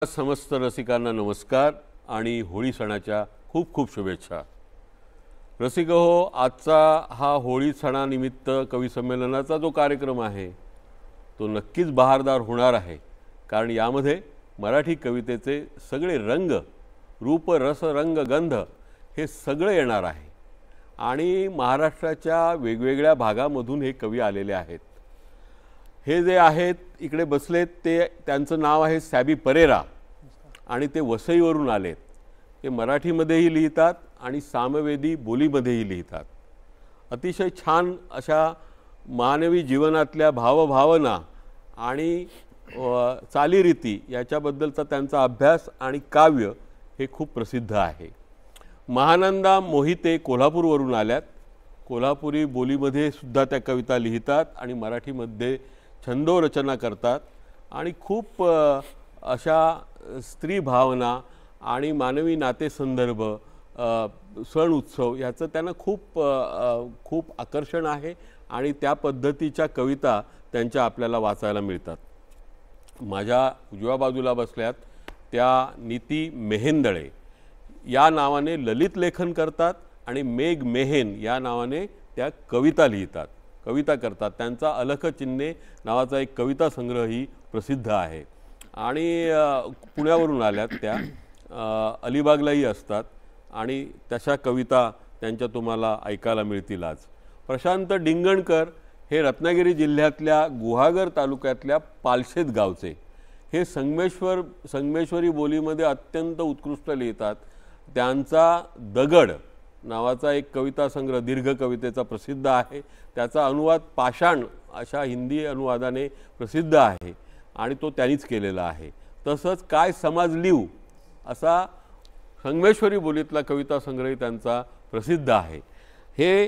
समस्त रसिकांना नमस्कार आणि होळी सणाच्या खूप खूप शुभेच्छा। रसिक हो, आजचा हा होळी सणानिमित्त कवी संमेलनाचा जो कार्यक्रम आहे तो नक्कीच बहारदार होणार आहे, कारण यामध्ये मराठी कवितेचे सगळे रंग, रूप, रस, रंग, गंध हे सगळे येणार आहे आणि महाराष्ट्राच्या वेगवेगळ्या भागामधून हे कवी आलेले आहेत। हे जे आहेत इकडे बसलेत ते त्यांचं नाव आहे सॅबी परेरा आणि ते वसईवरून आलेत। ते मराठीमध्येही लिहितात आणि सामवेदी बोलीमध्येही लिहितात। अतिशय छान अशा मानवी जीवनातल्या भावभावना आणि चालीरीती याच्याबद्दलचा त्यांचा अभ्यास आणि काव्य हे खूप प्रसिद्ध आहे। महानंदा मोहिते कोल्हापूरवरून आल्यात। कोल्हापुरी बोलीमध्ये सुद्धा त्या कविता लिहितात आणि मराठीमध्ये छंदोरचना करतात आणि खूप अशा स्त्री भावना आणि मानवी नातेसंदर्भ, सण उत्सव याचं त्यांना खूप आकर्षण आहे आणि त्या पद्धतीच्या कविता त्यांच्या आपल्याला वाचायला मिळतात। माझ्या उजव्या बाजूला बसल्यात त्या नीती मेहेंदळे या नावाने ललित लेखन करतात आणि मेघ मेहेन या नावाने त्या कविता लिहितात, कविता करतात। त्यांचा अलख चिन्हे नावाचा एक कविता संग्रहही प्रसिद्ध आहे आणि पुण्यावरून आल्यात त्या, अलिबागलाही असतात आणि तशा कविता त्यांच्या तुम्हाला ऐकायला मिळतील आज। प्रशांत डिंगणकर हे रत्नागिरी जिल्ह्यातल्या गुहागर तालुक्यातल्या पालशेत गावचे, हे संगमेश्वरी बोलीमध्ये अत्यंत उत्कृष्ट लिहितात। त्यांचा दगड नावाचा एक कविता संग्रह दीर्घ कवितेचा प्रसिद्ध आहे। त्याचा अनुवाद पाषाण अशा हिंदी अनुवादाने प्रसिद्ध आहे आणि तो त्यांनीच केलेला आहे। तसंच काय समाज लिहू असा संगमेश्वरी बोलीतला कविता संग्रह त्यांचा प्रसिद्ध आहे। हे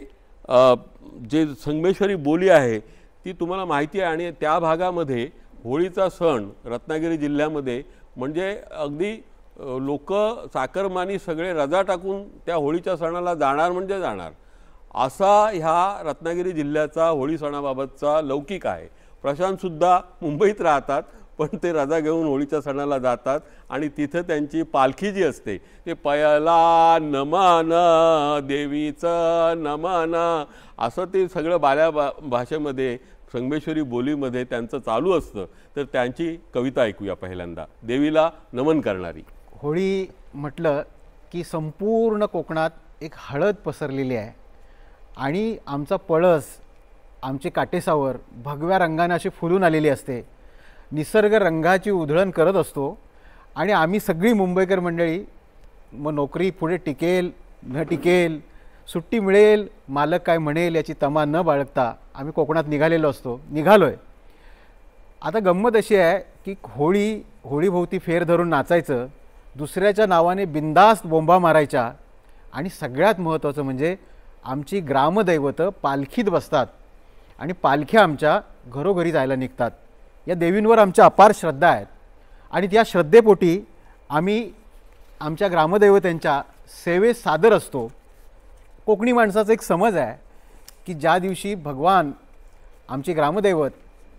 जे संगमेश्वरी बोली आहे ती तुम्हाला माहिती आहे आणि त्या भागामध्ये होळीचा सण रत्नागिरी जिल्ह्यामध्ये म्हणजे अगदी लोक चाकरमानी सगळे रजा टाकून त्या होळीच्या सणाला जाणार म्हणजे जाणार, असा ह्या रत्नागिरी जिल्ह्याचा होळी सणाबाबतचा लौकिक आहे। प्रशांतसुद्धा मुंबईत राहतात पण ते रजा घेऊन होळीच्या सणाला जातात आणि तिथं त्यांची पालखी जी असते ते पयला नमन देवीचं नमन असं ते सगळं बाल्या भाषेमध्ये संगमेश्वरी बोलीमध्ये त्यांचं चालू असतं। तर त्यांची कविता ऐकूया पहिल्यांदा, देवीला नमन करणारी। होळी म्हटलं की संपूर्ण कोकणात एक हळद पसरलेली आहे आणि आमचा पळस, आमचे काटेसावर भगव्या रंगाने अशी फुलून आलेली असते, निसर्ग रंगाची उधळण करत असतो आणि आम्ही सगळी मुंबईकर मंडळी मग नोकरी पुढे टिकेल न टिकेल, सुट्टी मिळेल, मालक काय म्हणेल याची तमा न बाळगता आम्ही कोकणात निघालोय। आता गंमत अशी आहे की होळीभोवती फेर धरून नाचायचं, दुसऱ्याच्या नावाने बिंदास्त बोंबा मारायच्या आणि सगळ्यात महत्त्वाचं म्हणजे आमची ग्रामदैवतं पालखीत बसतात आणि पालख्या आमच्या घरोघरी जायला निघतात। या देवींवर आमच्या अपार श्रद्धा आहेत आणि त्या श्रद्धेपोटी आम्ही आमच्या ग्रामदैवतांच्या सेवेस सादर असतो। कोकणी माणसाचा एक समज आहे की ज्या दिवशी भगवान आमचे ग्रामदैवत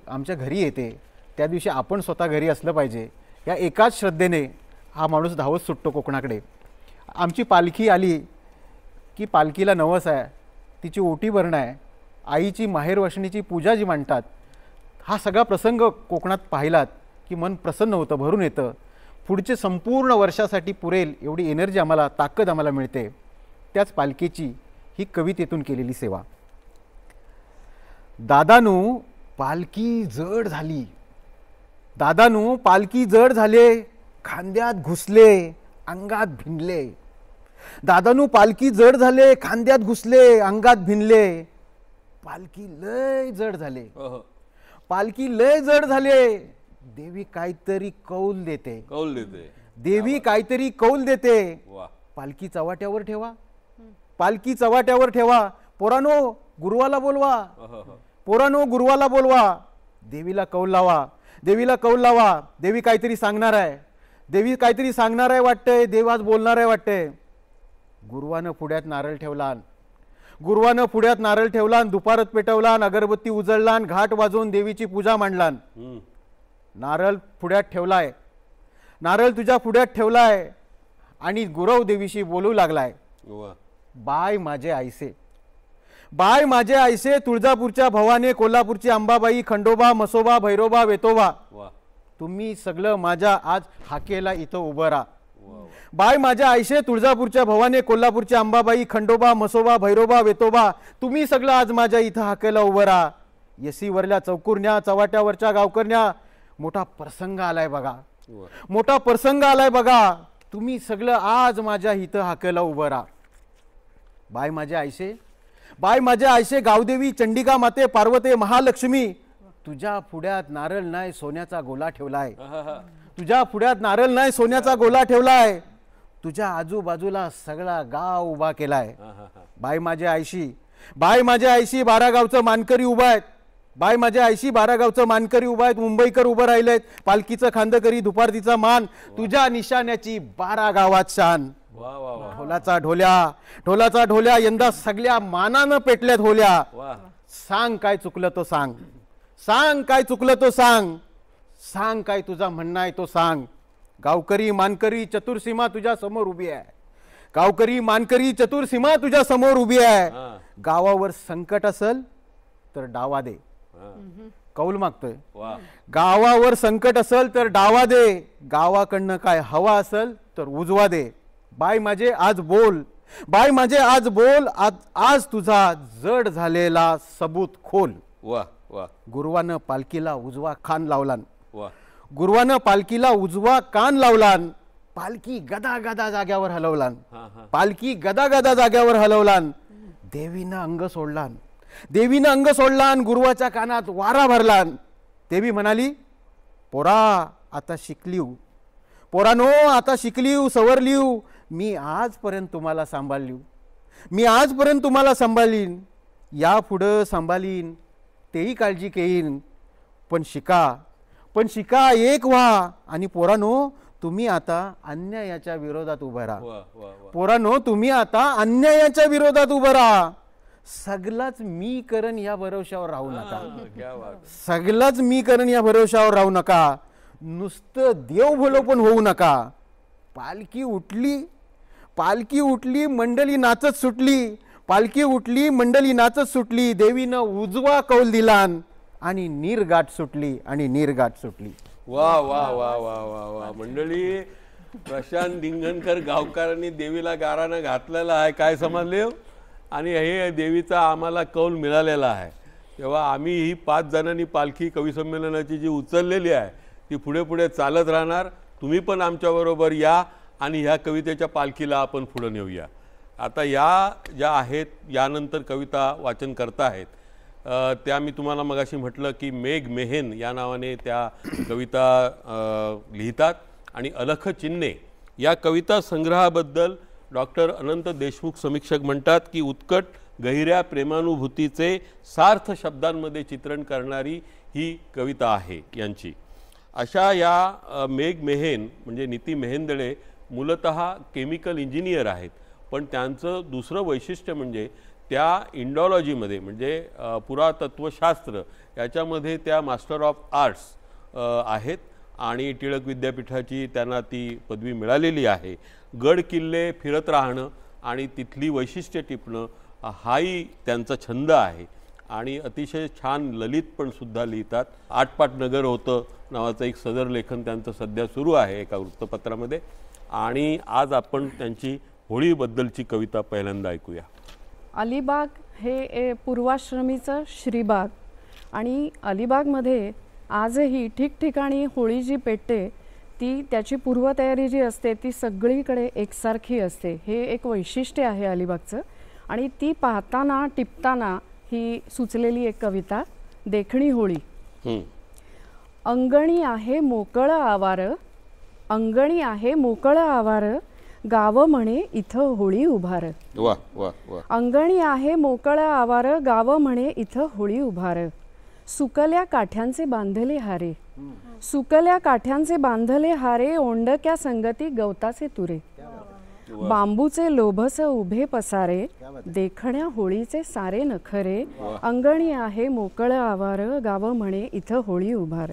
आमच्या घरी येते त्या दिवशी आपण स्वतः घरी असलं पाहिजे, या एकाच श्रद्धेने हा माणूस धावत सुटतो कोकणाकडे। आमची पालखी आली की पालखीला नवस आहे, तिची ओटी भरणं आहे, आईची माहेरवशणीची पूजा जी मांडतात, हा सगळा प्रसंग कोकणात पाहिलात की मन प्रसन्न होतं, भरून येतं। पुढचे संपूर्ण वर्षासाठी पुरेल एवढी एनर्जी आम्हाला, ताकद आम्हाला मिळते। त्याच पालखीची ही कवितेतून केलेली सेवा। दादानू पालखी जड झाली, दादानू पालखी जड झाले, खांद्यात घुसले अंगात भिनले, दादानू पालखी जड झाले, खांद्यात घुसले अंगात भिनले, पालखी लय जड झाले, पालखी लय जड झाले, देवी काहीतरी कौल देते, देवी काहीतरी कौल देते, पालखी चव्हाट्यावर ठेवा, पालखी चव्हाट्यावर ठेवा, पोरानो गुरुवाला बोलवा, पोरानो गुरुवाला बोलवा, देवीला कौल लावा, देवीला कौल लावा, देवी काहीतरी सांगणार आहे, देवी काहीतरी सांगणार आहे वाटतंय, देव आज बोलणार आहे वाटतंय। गुरुवानं पुढ्यात नारळ ठेवला, गुरुवानं पुढ्यात नारळ ठेवला, दुपारत पेटवला, अगरबत्ती उजळला, घाट वाजवून देवीची पूजा मांडला। नारळ पुढ्यात ठेवलाय, नारळ तुझ्या पुढ्यात ठेवलाय आणि गुरव देवीशी बोलू लागलाय. वा बाय माझे आईसे, बाय माझे आईसे, तुळजापूरच्या भवाने, कोल्हापूरची अंबाबाई, खंडोबा, मसोबा, भैरोबा, वेतोबा, वा तुम्ही सगळं माझ्या आज हाकेला इथं उभं राहा. वा बाय माझ्या आईशे, तुळजापूरच्या भवाने, कोल्हापूरच्या अंबाबाई, खंडोबा, मसोबा, भैरोबा, वेतोबा, तुम्ही सगळं आज माझ्या इथं हाकेला उभं राहा. येसीवरल्या चौकुरण्या, चव्हाट्यावरच्या गावकरण्या, मोठा प्रसंग आलाय बघा, वा मोठा प्रसंग आलाय बघा, तुम्ही सगळं आज माझ्या इथं हाकेला उभं राहा. बाय माझ्या आईशे, बाय माझ्या आईशे, गावदेवी, चंडिका माते, पार्वते, महालक्ष्मी, तुझ्या पुढ्यात नारळ नाही सोन्याचा गोला ठेवलाय. तुझ्या पुढ्यात नारळ नाही सोन्याचा गोला ठेवलाय. तुझ्या आजूबाजूला सगळा गाव उभा केलाय. बाय माझ्या आईशी, बाय माझ्या आईशी, 12 गावचं मानकरी उभा आहेत. बाय माझ्या आईशी, 12 गावचं मानकरी उभा आहेत. मुंबईकर उभं राहिलेत. पालखीचं खांदकरी, दुपारतीचा मान, तुझ्या निशाण्याची 12 गावात शान. वा वा वा ढोलाचा ढोल्या, ढोलाचा ढोल्या, यंदा सगळ्या मानानं पेटल्यात होल्या. वा सांग काय चुकलं तो सांग, सांग काय चुकलं तो सांग, सांग काय तुझा म्हणणं आहे तो सांग. गावकरी मानकरी चतुर्सीमा तुझ्या समोर उभी आहे. गावकरी मानकरी चतुर्सीमा तुझ्या समोर उभी आहे. गावावर संकट असेल तर डावा दे. कौल मागतोय. वा गावावर संकट असेल तर डावा दे. गावाकडनं काय हवा असेल तर उजवा दे. बाय माझे आज बोल, बाय माझे आज बोल, आज तुझा जड झालेला सबूत खोल. वा वा गुरुवानं पालखीला उजवा कान लावलान. वा गुरुवानं पालखीला उजवा कान लावलान. पालखी गदा गदा जाग्यावर हलवलान. पालखी गदा गदा जाग्यावर हलवलान. देवीनं अंग सोडलान. देवीनं अंग सोडलान. गुरुवाच्या कानात वारा भरलान. देवी म्हणाली, पोरा आता शिकलीव, पोरानो आता शिकलीव, सवरलीव, मी आजपर्यंत तुम्हाला सांभाळलीव, मी आजपर्यंत तुम्हाला सांभाळीन, या पुढं सांभाळीन, तेही काळजी घेईन. पण शिका एक व्हा. आणि पोरानो तुम्ही आता अन्यायाच्या विरोधात उभं राहा. वा वा वा पोरानो तुम्ही आता अन्यायाच्या विरोधात उभं राहा. सगळंच मी करण या भरोशावर राहू नका. क्या बात. सगळंच मी करण या भरोशावर राहू नका. नुसतं देव भलो पण होऊ नका. पालखी उठली, पालखी उठली, मंडळी नाचत सुटली. पालखी उठली, मंडळी नाचत सुटली. देवीनं उजवा कौल दिलान आणि नीरगाठ सुटली, आणि नीरगाठ सुटली. वा वा वा वा वा वा मंडळी, प्रशांत दिंगणकर गावकरांनी देवीला गारानं घातलेला आहे, काय समजले हो? आणि हे देवीचा आम्हाला कौल मिळालेला आहे. तेव्हा आम्ही ही 5 जणांनी पालखी कवी संमेलनाची जी उचललेली आहे ती पुढे पुढे चालत राहणार. तुम्ही पण आमच्याबरोबर या आणि ह्या कवितेच्या पालखीला आपण पुढे नेऊया. आता या ज्या आहेत यानंतर कविता वाचन करता आहेत त्या मी तुम्हाला मगाशी म्हटलं की मेघ मेहेन या नावाने त्या कविता लिहितात. आणि अलख चिन्हे या कविता संग्रहाबद्दल डॉक्टर अनंत देशमुख समीक्षक म्हणतात की उत्कट गहिऱ्या प्रेमानुभूतीचे सार्थ शब्दांमध्ये चित्रण करणारी ही कविता आहे यांची. अशा या मेघ मेहेन म्हणजे नीती मेहेंदळे मूलतः केमिकल इंजिनियर आहेत. पण त्यांचं दुसरं वैशिष्ट्य म्हणजे त्या इंडॉलॉजीमध्ये म्हणजे पुरातत्वशास्त्र याच्यामध्ये त्या मास्टर ऑफ आर्ट्स आहेत आणि टिळक विद्यापीठाची त्यांना ती पदवी मिळालेली आहे. गड किल्ले फिरत राहणं आणि तिथली वैशिष्ट्य टिपणं हाही त्यांचा छंद आहे. आणि अतिशय छान ललित पण सुद्धा लिहितात. आटपाट नगर होतं नावाचं एक सदर लेखन त्यांचं सध्या सुरू आहे एका वृत्तपत्रामध्ये. आणि आज आपण त्यांची होळीबद्दलची कविता पहिल्यांदा ऐकूया. अलिबाग हे पूर्वाश्रमीचं श्रीबाग आणि अलिबागमध्ये आजही ठिकठिकाणी होळी जी पेटते ती त्याची पूर्वतयारी जी असते ती सगळीकडे एकसारखी असते. हे एक वैशिष्ट्य आहे अलिबागचं. आणि ती पाहताना टिपताना ही सुचलेली एक कविता देखणी होळी. अंगणी आहे मोकळं आवार, अंगणी आहे मोकळं आवार, गाव म्हणे इथं होळी उभार. वा वा वा. अंगणी आहे मोकळं आवार, गाव म्हणे इथं होळी उभार. सुकल्या काठ्यांचे बांधले हारे, सुकल्या काठ्यांचे बांधले हारे, ओंडक्या संगती गवताचे तुरे. बांबूचे लोभस उभे पसारे, देखण्या होळीचे सारे नखरे, अंगणी आहे मोकळ आवार, गाव म्हणे इथं होळी उभार.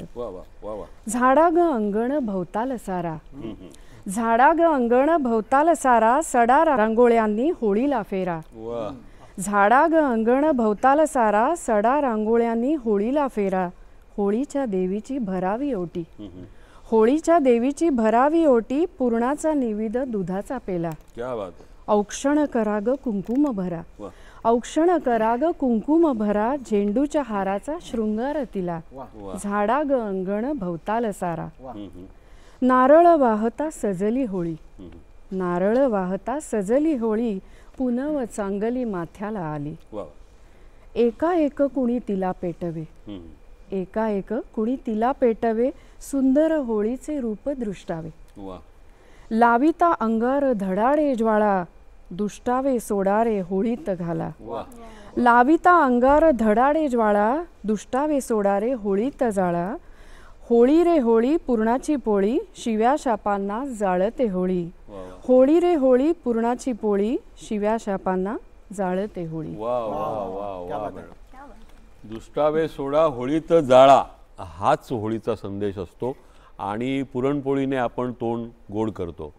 झाडा ग अंगण भवताल सारा, झाडा ग अंगण भवताल सारा, सडा रांगोळ्यांनी होळीला फेरा. झाडा ग अंगण भवताल सारा, सडा रांगोळ्यांनी होळीला फेरा. होळीच्या देवीची भरावी ओटी, होळीच्या देवीची भरावी ओटी, पूर्णाचा निविद दुधाचा पेला. औक्षण कराग कुंकुम भरा, औक्षण कराग कुंकुम भरा, झेंडूच्या हाराचा शृंगार तिला. झाडा ग अंगण भवताल सारा. नारळ वाहता सजली होळी, नारळ वाहता सजली होळी, पुनव चांगली माथ्याला आली. एकाएक कुणी तिला पेटवे, एकाएक कुणी तिला पेटवे, सुंदर होळीचे रूप दृष्टावे. लाविता अंगार धडाडे ज्वाळा, दुष्टावे सोडारे होळीत घाला. लाविता अंगार धडाडे ज्वाळा, दुष्टावे सोडारे होळीत जाळा. होळी रे होळी पूर्णाची पोळी, शिव्या शापांना जाळते होळी. होळी रे होळी पूर्णाची पोळी, शिव्या शापांना जाळते होळी. दुष्टावे सोडा होळीत जाळा, हाच होळीचा संदेश असतो. आणि पुरणपोळीने आपण तोंड गोड करतो.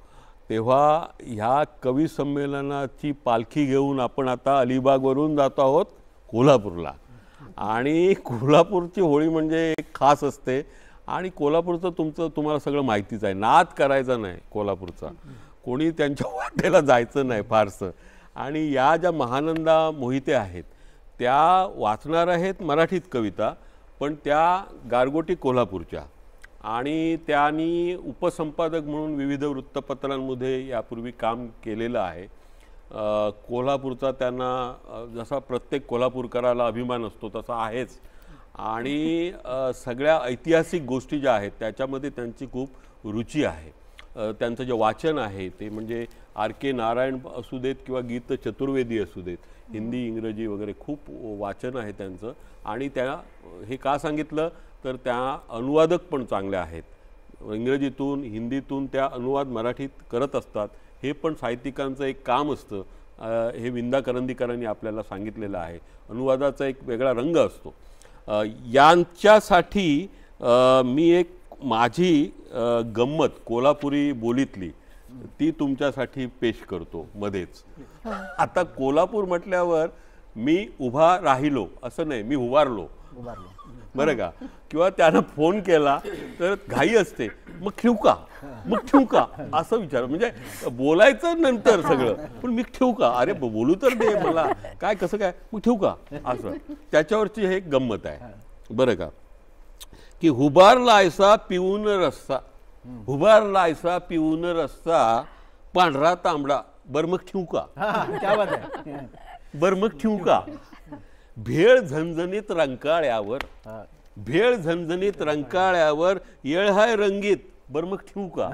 तेव्हा ह्या कवी संमेलनाची पालखी घेऊन आपण आता अलिबागवरून जातो आहोत कोल्हापूरला. आणि कोल्हापूरची होळी म्हणजे खास असते. आणि कोल्हापूरचं तुम्हाला सगळं माहितीच आहे. नाद करायचा नाही कोल्हापूरचा, कोणी त्यांच्या वाटेला जायचं नाही फारसं. आणि या ज्या महानंदा मोहिते आहेत त्या वाचणार आहेत मराठीत कविता, पण त्या गारगोटी कोल्हापूरच्या. आणि त्यांनी उपसंपादक म्हणून विविध वृत्तपत्रांमध्ये यापूर्वी काम केलेलं आहे. कोल्हापूरचा त्यांना जसा प्रत्येक कोल्हापूरकराला अभिमान असतो तसा आहेच. आणि सगळ्या ऐतिहासिक गोष्टी ज्या आहेत त्याच्यामध्ये त्यांची खूप रुची आहे. त्यांचं जे वाचन आहे ते म्हणजे R.K. नारायण असू देत किंवा गीत चतुर्वेदी असू देत, हिंदी इंग्रजी वगैरे खूप वाचन आहे त्यांचं. आणि त्या हे का सांगितलं तर त्या अनुवादक पण चांगल्या आहेत. इंग्रजीतून हिंदीतून त्या अनुवाद मराठीत करत असतात. हे पण साहित्यिकांचं एक काम असतं. हे विंदा करंदीकरांनी आपल्याला सांगितलेलं आहे. अनुवादाचा एक वेगळा रंग असतो. यांच्यासाठी मी एक माझी गंमत कोल्हापुरी बोलीतली ती तुमच्यासाठी पेश करतो मध्येच. आता कोल्हापूर म्हटल्यावर मी उभा राहिलो असं नाही, मी उभारलो बरं का. किंवा त्यानं फोन केला तर घाई असते, मग ठेवू का, मग ठेवू का असं विचार. म्हणजे बोलायचं नंतर सगळं, पण मी ठेवू का, अरे बोलू तर दे मला, काय कसं काय, मग ठेवू का असं. त्याच्यावरची हे गंमत आहे बरं का. की हुबारलायसा पिऊन रस्सा, हुबारलायसा पिऊन रस्सा, पांढरा तांबडा, बरं मग ठेवू का, बरं मग ठेवू का. भेळ झणझणीत रंकाळ्यावर, भेळ झणझणीत रंकाळ्यावर, येळ हाय रंगीत, बरं मग ठेवू का.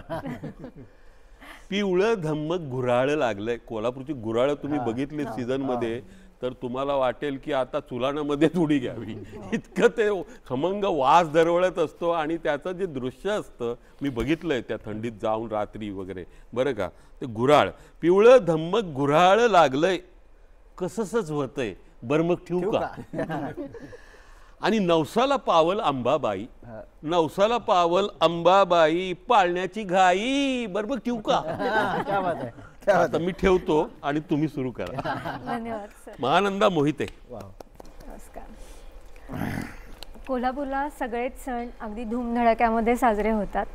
पिवळं धम्मक गुऱ्हाळ लागलंय. कोल्हापूरची गुऱ्हाळ तुम्ही बघितली सीझन मध्ये तर तुम्हाला वाटेल की आता चुलानामध्ये उडी घ्यावी, इतकं ते खमंग वास दरवळत असतो. आणि त्याचं जे दृश्य असतं मी बघितलंय त्या थंडीत जाऊन रात्री वगैरे बरं का. ते गुऱ्हाळ, पिवळं धम्मक गुऱ्हाळ लागलंय, कसंच होतंय, बरं मग ठेवू का. आणि नवसाला पावल अंबाबाई, नवसाला पावल अंबाबाई, पाळण्याची घाई, बरं मग ठेवू का. आता मी ठेवतो आणि तुम्ही सुरू करा. धन्यवाद सर. महानंदा मोहिते. नमस्कार. कोल्हापूरला सगळेच सण अगदी धूमधडाक्यामध्ये साजरे होतात.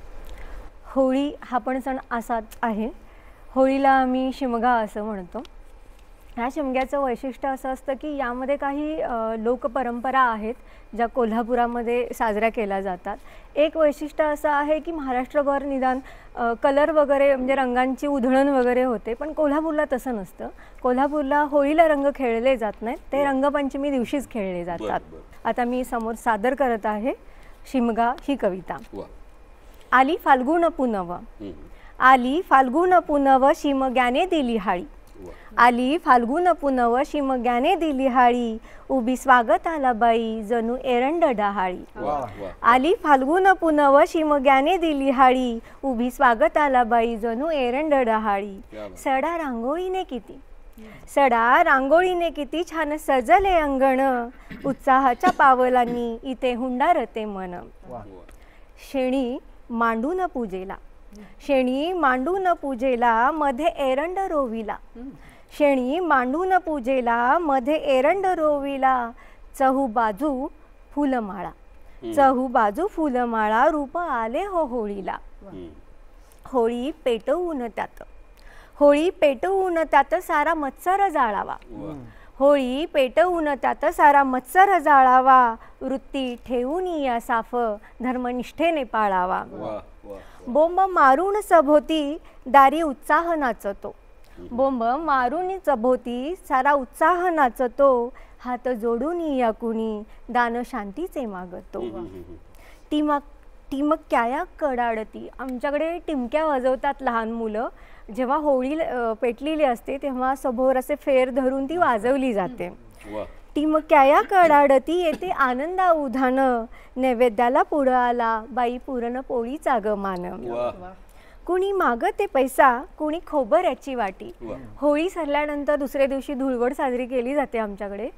होळी हा पण सण असाच आहे. होळीला आम्ही शिमगा असं म्हणतो. ह्या शिमग्याचं वैशिष्ट्य असं असतं की यामध्ये काही लोकपरंपरा आहेत ज्या कोल्हापुरामध्ये साजऱ्या केल्या जातात. एक वैशिष्ट्य असं आहे की महाराष्ट्रभर निदान कलर वगैरे म्हणजे रंगांची उधळण वगैरे होते, पण कोल्हापूरला तसं नसतं. कोल्हापूरला होळीला रंग खेळले जात नाहीत, ते रंगपंचमी दिवशीच खेळले जातात. आता मी समोर सादर करत आहे शिमगा ही कविता. आली फाल्गुन पुनव, आली फाल्गुन पुनव, शिमग्याने दिली हाळी. आली फाल्गुन पुनव शिमग्याने दिली हाळी, उभी स्वागताला बाई जणू एरंड डहाळी. आली फाल्गुन पुनव शिमग्याने दिली हाळी, उभी स्वागताला बाई जणू एरंड डहाळी. सडा रांगोळीने किती छान सजले अंगण, उत्साहाच्या पावलांनी इथे हुंडारते मन. शेणी मांडून पूजेला मध्ये एरंड रोविला, शेणी मांडून पूजेला मध्ये एरंड रोविला. चहूबाजू फुलमाळा रूप आले हो होळीला. होळी पेटवून त्यात सारा मत्सर जाळावा, होळी पेटवून त्यात सारा मत्सर जाळावा. वृत्ती ठेवून या साफ धर्मनिष्ठेने पाळावा. बोंब मारून सभोवती दारी उत्साह नाचतो, बोंब मारून सभोवती सारा उत्साह नाचतो. हात जोडून या कुणी दान शांतीचे मागतो. टिमक्या कडाडती, आमच्याकडे टिमक्या वाजवतात लहान मुलं. जेव्हा होळी पेटलेली असते तेव्हा सभोवर असे फेर धरून ती वाजवली जाते. टिमक्या कडाडती येते आनंदा उधान, नैवेद्याला पुढं आला बाई पुरण पोळीचा ग मान. कुणी मागते पैसा कुणी खोबऱ्याची वाटी. होळी सरल्यानंतर दुसऱ्या दिवशी धुळवड साजरी केली जाते आमच्याकडे.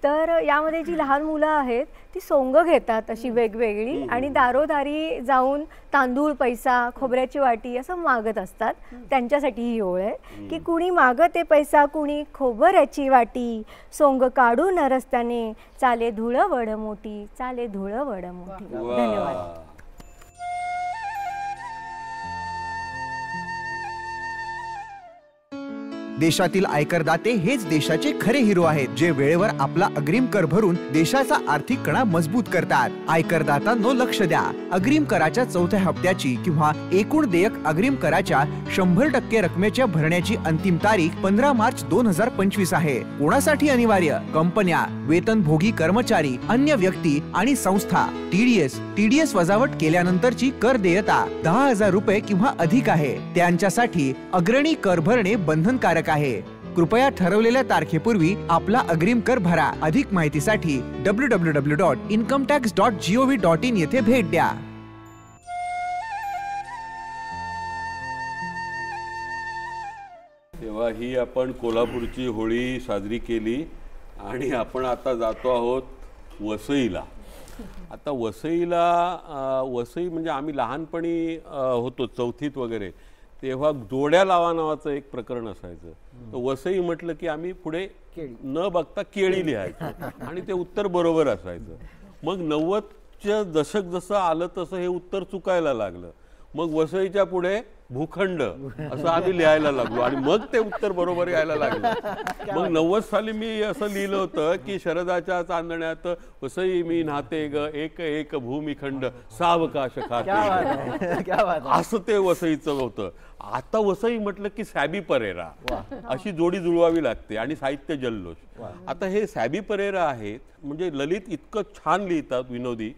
तर यामध्ये जी लहान मुलं आहेत ती सोंग घेतात अशी वेगवेगळी, आणि दारोदारी जाऊन तांदूळ पैसा खोबऱ्याची वाटी असं मागत असतात. त्यांच्यासाठी ही ओळ आहे की कुणी मागते पैसा कुणी खोबऱ्याची वाटी, सोंग काढून रस्त्याने चाले धुळवड मोठी. धन्यवाद. देशातील आयकरदाते हेच देशाचे खरे हिरो आहेत, जे वेळेवर आपला अग्रिम कर भरून देशाचा आर्थिक कणा मजबूत करतात. आयकरदातांनो लक्ष द्या, अग्रिम कराच्या चौथ्या हप्त्याची किंवा एकूण देयक अग्रिम कराच्या 100% रकमेच्या भरण्याची अंतिम तारीख 15 मार्च 2025 आहे. कोणासाठी अनिवार्य? कंपन्या, वेतनभोगी कर्मचारी, अन्य व्यक्ती आणि संस्था. टीडीएस वजावट केल्यानंतरची कर देयता 10,000 रुपये किंवा अधिक आहे. त्यांच्यासाठी अग्रणी कर भरणे बंधनकारक आहे. कृपया ठरवलेल्या तारखेपूर्वी आपला अग्रिम कर भरा. अधिक माहितीसाठी www.incometax.gov.in येथे भेट द्या. तेव्हा ही आपण कोल्हापूरची होळी साजरी केली आणि आपण आता जातो आहोत वसईला. आता वसई म्हणजे आम्ही लहानपणी होतो चौथीत वगैरे, तेव्हा जोड्या लावा नावाचं एक प्रकरण असायचं. तर वसई म्हटलं की आम्ही पुढे न बघता केळी लिहायचं आणि ते उत्तर बरोबर असायचं. मग 90च्या दशक जसं आलं तसं हे उत्तर चुकायला लागलं. मग वसईच्या पुढे भूखंड असं आम्ही लिहायला लागलो आणि मग ते उत्तर बरोबर यायला लागलं. मग 90 साली मी असं लिहिलं होतं की शरदाच्या चांदण्यात वसई मी नाते ग एक एक भूमिखंड सावकाश खाते, असं ते वसईचं होतं. आता वसई म्हटलं की सॅबी परेरा अशी जोडी जुळवावी लागते आणि साहित्य जल्लोष. आता हे सॅबी परेरा आहेत म्हणजे ललित इतकं छान लिहितात, विनोदी.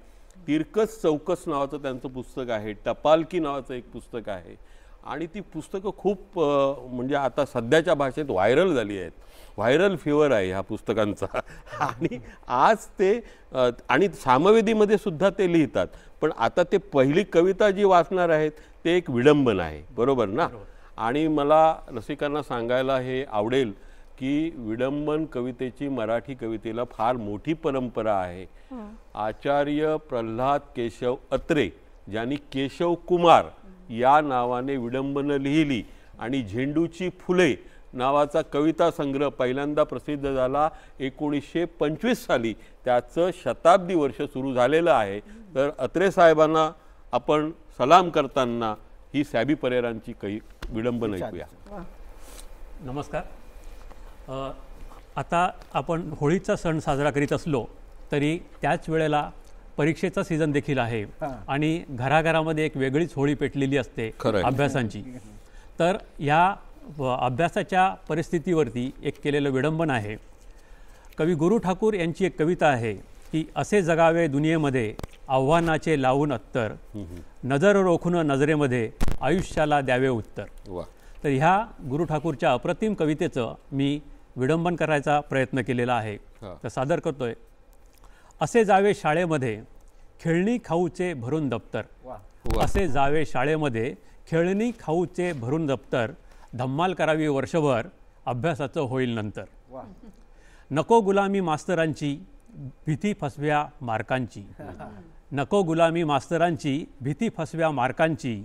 तिरकस चौकस नावाचं त्यांचं पुस्तक आहे, टपालकी नावाचं एक पुस्तक आहे आणि ती पुस्तकं खूप म्हणजे आता सध्याच्या भाषेत व्हायरल झाली आहेत. व्हायरल फिवर आहे ह्या पुस्तकांचा. आणि आज ते आणि सामवेदीमध्ये सुद्धा ते लिहितात. पण आता ते पहिली कविता जी वाचणार आहेत ते एक विडंबन आहे, बरोबर ना? आणि मला रसिकांना सांगायला हे आवडेल की विडंबन कवितेची मराठी कवितेला फार मोठी परंपरा आहे. आचार्य प्रल्हाद केशव अत्रे ज्यांनी केशव कुमार या नावाने विडंबनं लिहिली आणि झेंडूची फुले नावाचा कविता संग्रह पहिल्यांदा प्रसिद्ध झाला 1925 साली. त्याचं शताब्दी वर्ष सुरू झालेलं आहे. तर अत्रे साहेबांना आपण सलाम करताना ही सॅबी परेरांची काही विडंबन ऐकूया. नमस्कार. आता आपण होळीचा सण साजरा करीत असलो तरी त्याच वेळेला परीक्षेचा सीझन देखील आहे आणि घराघरामध्ये एक वेगळीच होळी पेटलेली असते अभ्यासांची. तर या अभ्यासाच्या परिस्थितीवरती एक केलेलं विडंबन आहे. कवी गुरु ठाकूर यांची एक कविता आहे की असे जगावे दुनियेमध्ये आव्हानाचे लावून अत्तर, नजर रोखून नजरेमध्ये आयुष्याला द्यावे उत्तर. तर ह्या गुरु ठाकूरच्या अप्रतिम कवितेचं मी विडंबन करायचा प्रयत्न केलेला आहे. तर सादर करतोय. असे जावे शाळेमध्ये खेळणी खाऊचे भरून दप्तर, असे जावे शाळेमध्ये खेळणी खाऊचे भरून दप्तर, धम्माल करावी वर्षभर अभ्यासाचं होईल नंतर. नको गुलामी मास्तरांची भीती फसव्या मार्कांची, नको गुलामी मास्तरांची भीती फसव्या मार्कांची,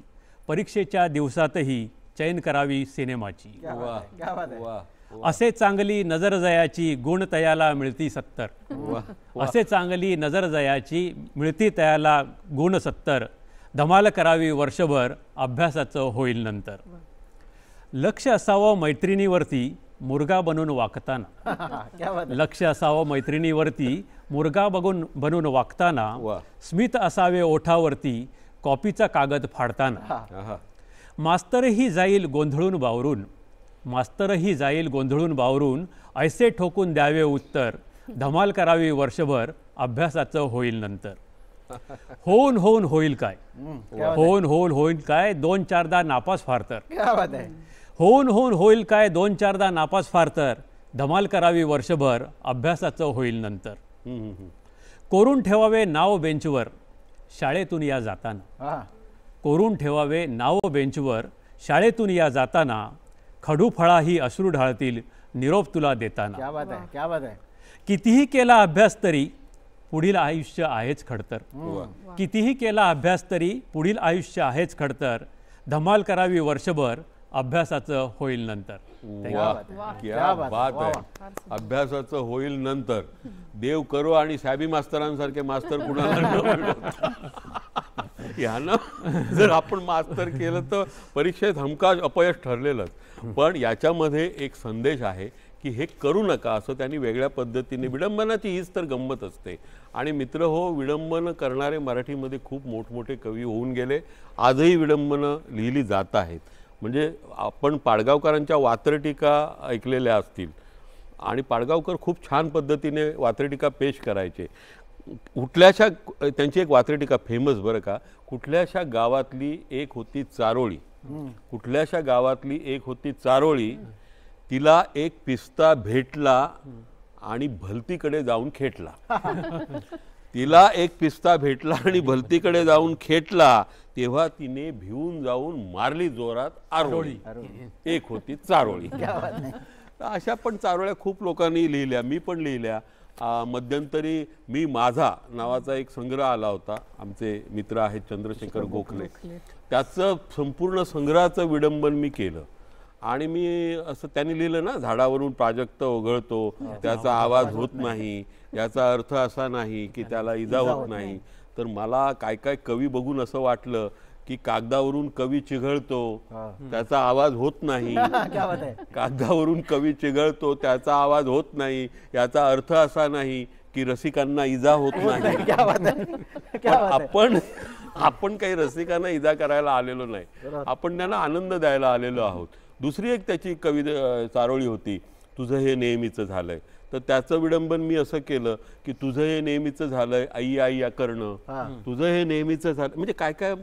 परीक्षेच्या दिवसातही चैन करावी सिनेमाची. असे चांगली नजर जयाची गुण तयाला मिळती 70, असे चांगली नजर जयाची मिळती तयाला गुण 70, धमाल करावी वर्षभर अभ्यासाचं होईल नंतर. लक्ष असावं मैत्रिणीवरती मुर्गा बनून वागताना, लक्ष असावं मैत्रिणीवरती मुर्गा बनून वागताना, स्मित असावे ओठावरती कॉपीचा कागद फाडताना. मास्तरही जाईल गोंधळून बावरून, मास्तरही जाईल गोंधळून बावरून, ऐसे ठोकून द्यावे उत्तर, धमाल करावी वर्षभर अभ्यासाचं होईल नंतर. होऊन होऊन होईल काय, होऊन होऊन होईल काय, 2-4दा नापास फार तर, होऊन होऊन होईल काय, 2-4दा नापास फार तर, धमाल करावी वर्षभर अभ्यासाचं होईल नंतर. कोरून ठेवावे नाव बेंचवर शाळेतून या जाताना, कोरून ठेवावे नाव बेंचवर शाळेतून या जाताना, खडू फळाही अश्रू ढाळतील निरोप तुला देताना. कितीही केला अभ्यास तरी पुढील आयुष्य आहेच खडतर, कितीही केला अभ्यास तरी पुढील आयुष्य आहेच खडतर, धमाल करावी वर्षभर अभ्यासाचं होईल नंतर. क्या बात आहे. अभ्यासाचं होईल नंतर. देव करो आणि सॅबी मास्तरांसारखे मास्तर कुणाला यानं जर आपण मास्तर केलं तर परीक्षेत हमखास अपयश ठरलेलंच. पण याच्यामध्ये एक संदेश आहे की हे करू नका असं त्यांनी वेगळ्या पद्धतीने. विडंबनाची हीच तर गंमत असते. आणि मित्र हो, विडंबन करणारे मराठीमध्ये खूप मोठमोठे कवी होऊन गेले. आजही विडंबनं लिहिली जात आहेत. म्हणजे आपण पाडगावकरांच्या वात्रटिका ऐकलेल्या असतील आणि पाडगावकर खूप छान पद्धतीने वात्रटिका पेश करायचे. कुठल्याशा त्यांची एक वात्रटिका फेमस बरं का, कुठल्याशा गावातली एक होती चारोळी, कुठल्याशा गावातली एक होती चारोळी, तिला एक पिस्ता भेटला आणि भलतीकडे जाऊन खेटला. तिला एक पिस्ता भेटला आणि भलतीकडे जाऊन खेटला, तेव्हा तिने भिवून जाऊन मारली जोरात आरोळी, एक होती चारोळी. अशा पण चारोळ्या खूप लोकांनी लिहिल्या, मी पण लिहिल्या. मध्यंतरी मी माझा नावाचा एक संग्रह आला होता, आमचे मित्र आहेत चंद्रशेखर गोखले, त्याचं संपूर्ण संग्रहाचं विडंबन मी केलं. आणि मी असं त्यांनी लिहिलं ना, झाडावरून प्राजक्त ओघळतो, त्याचा आवाज होत नाही, याचा अर्थ असा नाही की त्याला इजा होत नाही. तर मला काय काय कवी बघून असं वाटलं की कागदावरून कवी चिघळतो, त्याचा आवाज होत नाही, कागदावरून कवी चिघळतो, त्याचा आवाज होत नाही, याचा अर्थ असा नाही की रसिकांना इजा होत नाही. आपण काही रसिकांना इजा करायला आलेलो नाही, आपण त्यांना आनंद द्यायला आलेलो आहोत. दुसरी एक त्याची चारोळी होती, तुझं हे नेहमीचं झालंय. तर त्याचं विडंबन मी असं केलं की तुझं हे नेहमीचं झालंय आई आई या करणं, तुझं हे नेहमीचं झालं. म्हणजे काय काय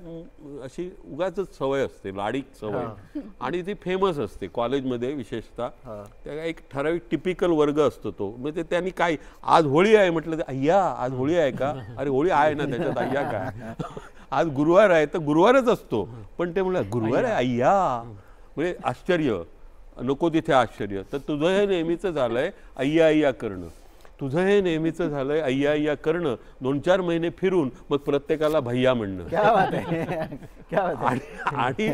अशी उगाच सवय असते, लाडीक सवय, आणि ती फेमस असते कॉलेजमध्ये विशेषतः. त्या एक ठराविक टिपिकल वर्ग असतो तो. म्हणजे त्यांनी काय, आज होळी आहे म्हटलं तर अय्या आज होळी आहे का, अरे होळी आहे ना, त्याच्यात अय्या काय, आज गुरुवार आहे तर गुरुवारच असतो, पण ते म्हणलं गुरुवार आहे अय्या, म्हणजे आश्चर्य, नको तिथे आश्चर्य. तर तुझं हे नेहमीचं झालंय अय्या अय्या करणं, तुझं हे नेहमीचं झालंय अय्या अय्या करणं, 2-4 महिने फिरून मग प्रत्येकाला भैया म्हणणं. आणि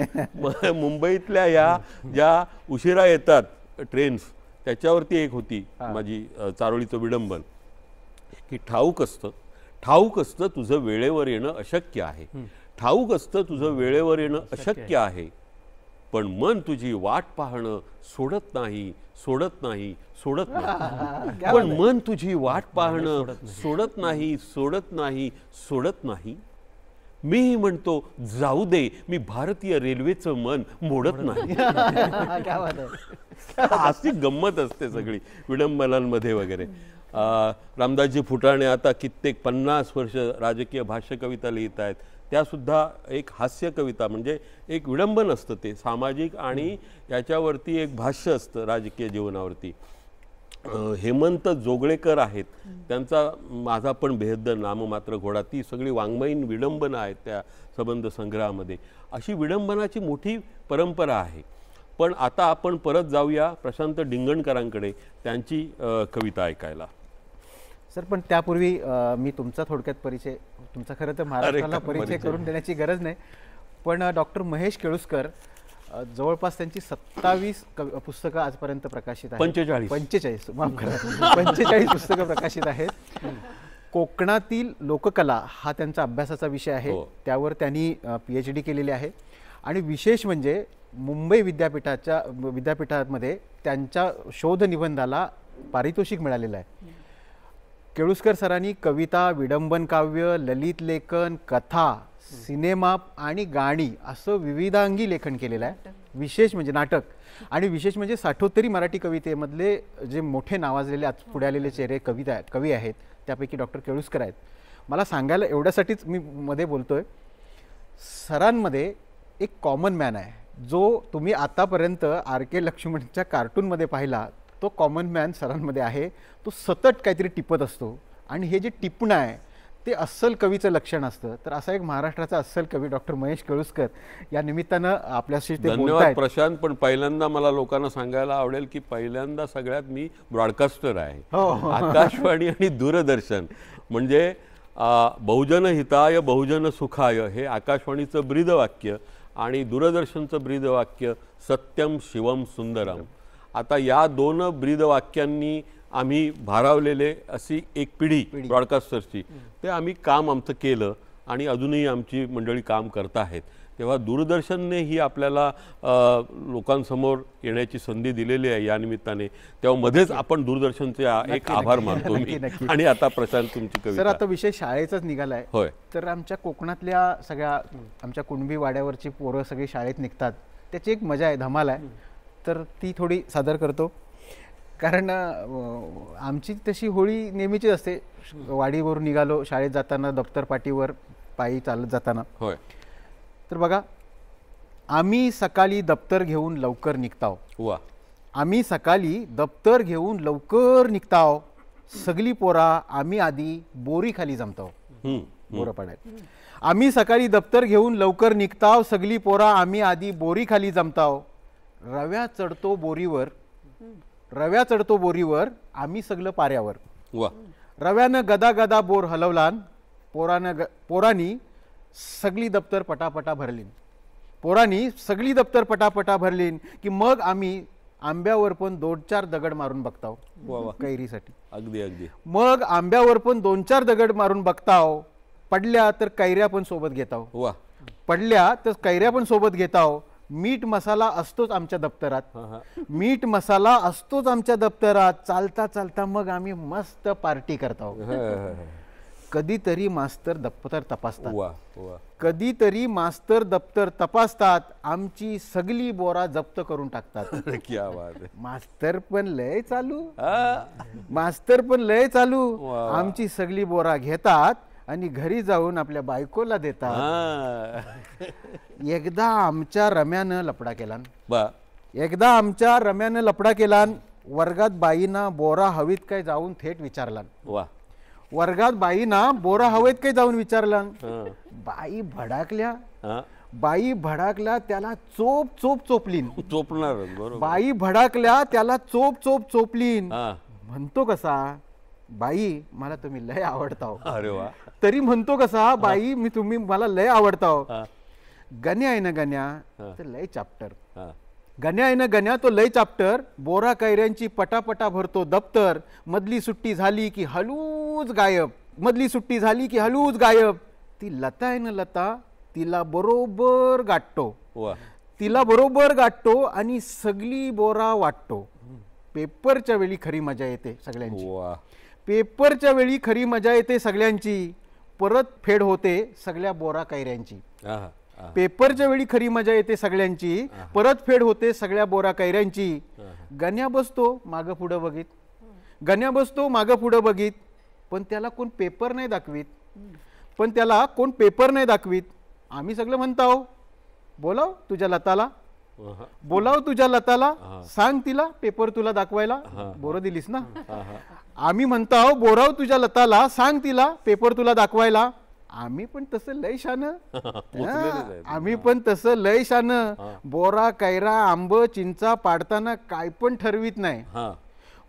मुंबईतल्या या ज्या उशिरा येतात ट्रेन्स, त्याच्यावरती एक होती माझी चारोळीचं विडंबन की ठाऊक असतं तुझं वेळेवर येणं अशक्य आहे, ठाऊक असतं तुझं वेळेवर येणं अशक्य आहे, पण मन तुझी वाट पाहणं सोडत नाही, सोडत नाही, सोडत नाही. पण मन तुझी वाट पाहणं सोडत नाही, सोडत नाही, सोडत नाही. मीही म्हणतो जाऊ दे, मी भारतीय रेल्वेचं मन मोडत नाही. अशी गंमत असते सगळी विडंबनांमध्ये वगैरे. रामदासजी फुटाणे आता कित्येक 50 वर्ष राजकीय भाष्य कविता लिहित आहेत. त्यासुद्धा एक हास्य कविता, म्हणजे एक विडंबन असतं ते सामाजिक, आणि याच्यावरती एक भाष्य असतं राजकीय जीवनावरती. हेमंत जोगळेकर आहेत, त्यांचा माझा पण बेहद्द नाममात्र घोडा, ती सगळी वाङ्मयीन विडंबनं आहेत त्या संबंध संग्रहामध्ये. अशी विडंबनाची मोठी परंपरा आहे. पण आता आपण परत जाऊया प्रशांत डिंगणकरांकडे, त्यांची कविता ऐकायला. सर, पण त्यापूर्वी मी तुमचा थोडक्यात परिचय, तुमचा खरं तर महाराष्ट्राला परिचय करून देण्याची गरज नाही, पण डॉक्टर महेश केळुसकर जवळपास त्यांची 27 पुस्तकं आजपर्यंत प्रकाशित आहेत. 45 माफ करा, 45 पुस्तकं प्रकाशित आहेत. कोकणातील लोककला हा त्यांचा अभ्यासाचा विषय आहे. त्यावर त्यांनी PhD केलेली आहे. आणि विशेष म्हणजे मुंबई विद्यापीठामध्ये त्यांच्या शोध निबंधाला पारितोषिक मिळालेलं आहे. केळुसकर सरांनी कविता, विडंबन काव्य, ललित लेखन, कथा, सिनेमा आणि गाणी असं विविधांगी लेखन केलेलं आहे. विशेष म्हणजे नाटक, आणि विशेष म्हणजे 60 मराठी कवितेमधले जे मोठे नावाजलेले आज पुढे आलेले चेहरे कवी आहेत त्यापैकी डॉक्टर केळुसकर आहेत. मला सांगायला एवढ्यासाठीच मी मध्ये बोलतोय, सरांमध्ये एक कॉमन मॅन आहे, जो तुम्ही आतापर्यंत RK लक्ष्मणच्या कार्टूनमध्ये पाहिला तो कॉमन मॅन सरांमध्ये आहे. तो सतत काहीतरी टिपत असतो, आणि हे जे टिपणं आहे ते अस्सल कवीचं लक्षण असतं. तर असा एक महाराष्ट्राचा अस्सल कवी डॉक्टर महेश केळुसकर या निमित्तानं आपल्याशी ते बोलतायत. धन्यवाद प्रशांत. पण पहिल्यांदा मला लोकांना सांगायला आवडेल की पहिल्यांदा सगळ्यात मी ब्रॉडकास्टर आहे. आकाशवाणी आणि दूरदर्शन म्हणजे बहुजन हिताय बहुजन सुखाय हे आकाशवाणीचं ब्रीदवाक्य, आणि दूरदर्शनचं ब्रीदवाक्य सत्यम शिवम सुंदरम. आता या 2 ब्रीदवाक्यांनी आम्ही भारावलेले अशी एक पिढी ब्रॉडकास्टर्सची, ते आम्ही काम आमचं केलं, आणि अजूनही आमची मंडळी काम करत आहेत. तेव्हा दूरदर्शनने ही आपल्याला लोकांसमोर येण्याची संधी दिलेली आहे या निमित्ताने. तेव्हा मध्येच आपण दूरदर्शनचे एक आभार मानतो मी. आणि आता प्रशांत तुमची कविता. सर, आता विषय शाळेचाच निघालाय. होय. तर आमच्या कोकणातल्या सगळ्या आमच्या कुणबी वाड्यावरची पोरं सगळी शाळेत निघतात, त्याची एक मजा आहे, धमाल आहे. तर ती थोडी सादर करतो, कारण आमची तशी होळी नेहमीचीच असते. वाडीवरून निघालो, शाळेत जाताना दप्तर पाटीवर पायी चालत जाताना. होय. तर बघा, आम्ही सकाळी दप्तर घेऊन लवकर निघताव. वा. आम्ही सकाळी दप्तर घेऊन लवकर निघताव, सगळी पोरा आम्ही आधी बोरी खाली जमताव. बोरं पाडायला. आम्ही सकाळी दप्तर घेऊन लवकर निघताव, सगळी पोरा आम्ही आधी बोरी खाली जमताव. रव्या चढतो बोरीवर आम्ही सगळं पाऱ्यावर. वा. रव्यानं गदा गदा बोर हलवलान, पोरानी सगळी दप्तर पटापटा भरलीन. की मग आम्ही आंब्यावर पण 2-4 दगड मारून बघताव कैरीसाठी. अगदी अगदी. मग आंब्यावर पण 2-4 दगड मारून बघताव. पडल्या तर कैऱ्या पण सोबत घेताव. वा. पडल्या तर कैऱ्या पण सोबत घेताव. मीठ मसाला असतोच आमच्या दप्तरात. चालता चालता मग आम्ही मस्त पार्टी करतो. कधीतरी मास्तर दप्तर तपासतात. आमची सगळी बोरा जप्त करून टाकतात. क्या बात आहे. मास्तर पण लय चालू. आमची सगळी बोरा घेतात आणि घरी जाऊन आपल्या बायकोला देतात. एकदा आमच्या रम्यानं लपडा केला. वर्गात बाईना बोरा हवीत काय जाऊन थेट विचारला. बाई भडाकल्या त्याला चोप चोपलीन. म्हणतो कसा, बाई मला तुम्ही लय आवडताव. अरे वा. तरी म्हणतो कसा, बाई मी तुम्ही मला लय आवडताव. गण्या आहे ना गण्या, तर लय चाप्टर. गण्या आहे ना गण्या, तो लय चाप्टर. बोरा कैऱ्यांची पटापटा भरतो दप्तर. मधली सुट्टी झाली की हळूच गायब. ती लता आहे ना लता, तिला बरोबर गाठतो आणि सगळी बोरा वाटतो. पेपरच्या वेळी खरी मजा येते सगळ्यांची. परत फेड होते सगळ्या बोरा कैऱ्यांची. गण्या बसतो मागं पुढं बघित. पण त्याला कोण पेपर नाही दाखवीत. आम्ही सगळं म्हणतो, बोलाव तुझ्या लताला, बोलाव तुझ्या लताला, सांग तिला पेपर तुला दाखवायला. बोरं दिलीस ना. आम्ही म्हणतो बोराव तुझ्या लताला, सांग तिला पेपर तुला दाखवायला. आम्ही पण तसं लय शानं, आम्ही पण तसं लय शानं. बोरा कैरा आंब चिंचा पाडताना काय पण ठरवीत नाही.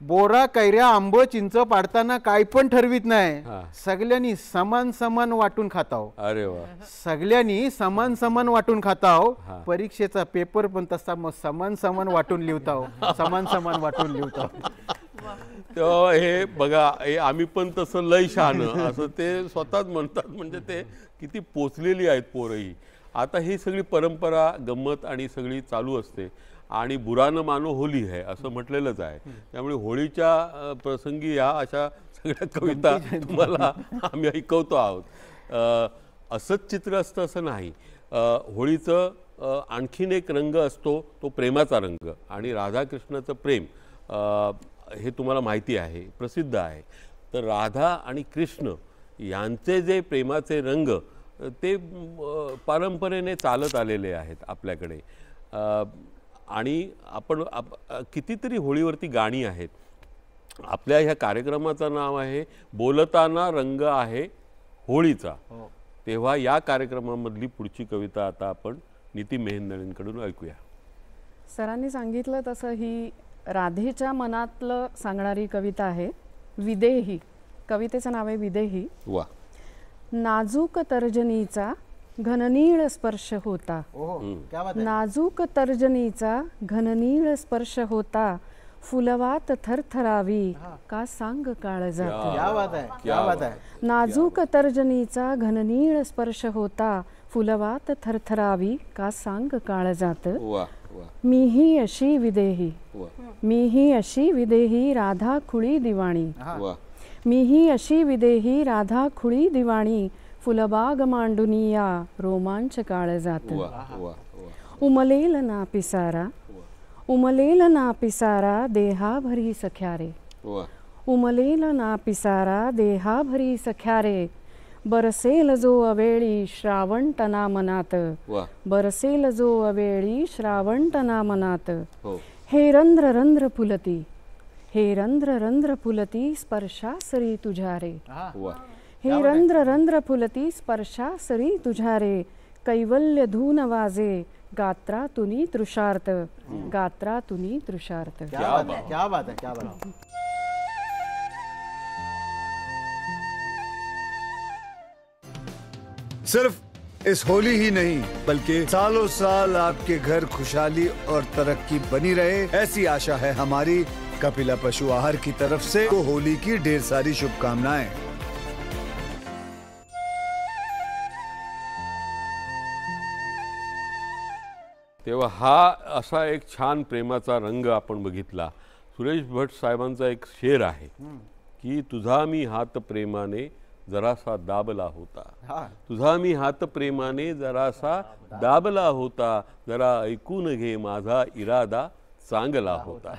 बोरा कैऱ्या आंब चिंच पाडताना काय पण ठरवीत नाही. सगळ्यांनी समान समान वाटून खाताव. अरे वा. सगळ्यांनी समान समान वाटून खाताव. परीक्षेचा पेपर पण तसा मग समान समान वाटून लिहताव, समान समान वाटून लिहताव. तेव्हा हे बघा, हे आम्ही पण तसं लय शहाणं असं ते स्वतःच म्हणतात. म्हणजे ते किती पोचलेली आहेत पोरही. आता ही सगळी परंपरा गंमत आणि सगळी चालू असते. आणि बुरा न मानो होली है असं म्हटलेलंच आहे. त्यामुळे होळीच्या प्रसंगी या अशा सगळ्या कविता तुम्हाला आम्ही ऐकवतो आहोत. असंच चित्र असतं असं नाही. होळीचं आणखीन एक रंग असतो, तो प्रेमाचा रंग. आणि राधाकृष्णाचं प्रेम हे तुम्हाला माहिती आहे, प्रसिद्ध आहे. तर राधा आणि कृष्ण यांचे जे प्रेमाचे रंग ते परंपरेने चालत आलेले आहेत आपल्याकडे. आणि आपण कितीतरी होळीवरती गाणी आहेत. आपल्या ह्या कार्यक्रमाचं नाव आहे बोलताना रंग आहे होळीचा. तेव्हा या कार्यक्रमामधली पुढची कविता आता आपण नीती मेहेंदळेंकडून ऐकूया. सरांनी सांगितलं तसं ही राधेच्या मनातलं सांगणारी कविता आहे. विदेही, कवितेचं नाव आहे विदेही. वा. नाजूक तर्जनीचा घननीळ स्पर्श होता, नाजूक तर्जनीचा घननीळ स्पर्श होता, फुलवात थरथरावी का सांग काळजात. नाजूक तर्जनीचा घननीळ स्पर्श होता, फुलवात थरथरावी का सांग काळजात. मीही अशी विदेही, मीही अशी विदेही राधा खुळी दिवाणी, मीही अशी विदेही राधा खुळी दिवाणी, फुलबाग मांडुनिया रोमांच काळजात. उमलेल ना पिसारा, उमलेल ना पिसारा देहाभरी सख्यारे, उमलेल ना पिसारा देहाभरी सख्यारे, बरसेल जो अवेळी श्रावणतना मनात, बरसेल जो अवेळी श्रावणतना मनात. हे रंध्र रंध्र फुलती, हे रंध्र रंध्र फुलती स्पर्शासरी तुझ्या रे, हे रंध्र रंध्र फुलती स्पर्शासरी तुझ्या रे, कैवल्य धून वाजे गात्रातुनी तृषार्थ, गात्रातुनी तृषार्थ. क्या बात है, क्या बात है, क्या बात है. सिर्फ इस होली ही नहीं बल्कि सालों साल आपके घर खुशहाली और तरक्की बनी रहे, ऐसी आशा है हमारी कपिला पशु आहार की तरफ से. तो होली की ढेर सारी शुभकामनाएं. तेव्हा हा असा एक छान प्रेमाचा रंग आपण बघितला. सुरेश भट साहेबांचा एक शेर आहे की तुझा मी हात प्रेमाने जरासा दाबला होता, तुझा मी हात प्रेमाने जरासा दाबला होता, जरा ऐकून घे माझा इरादा चांगला होता.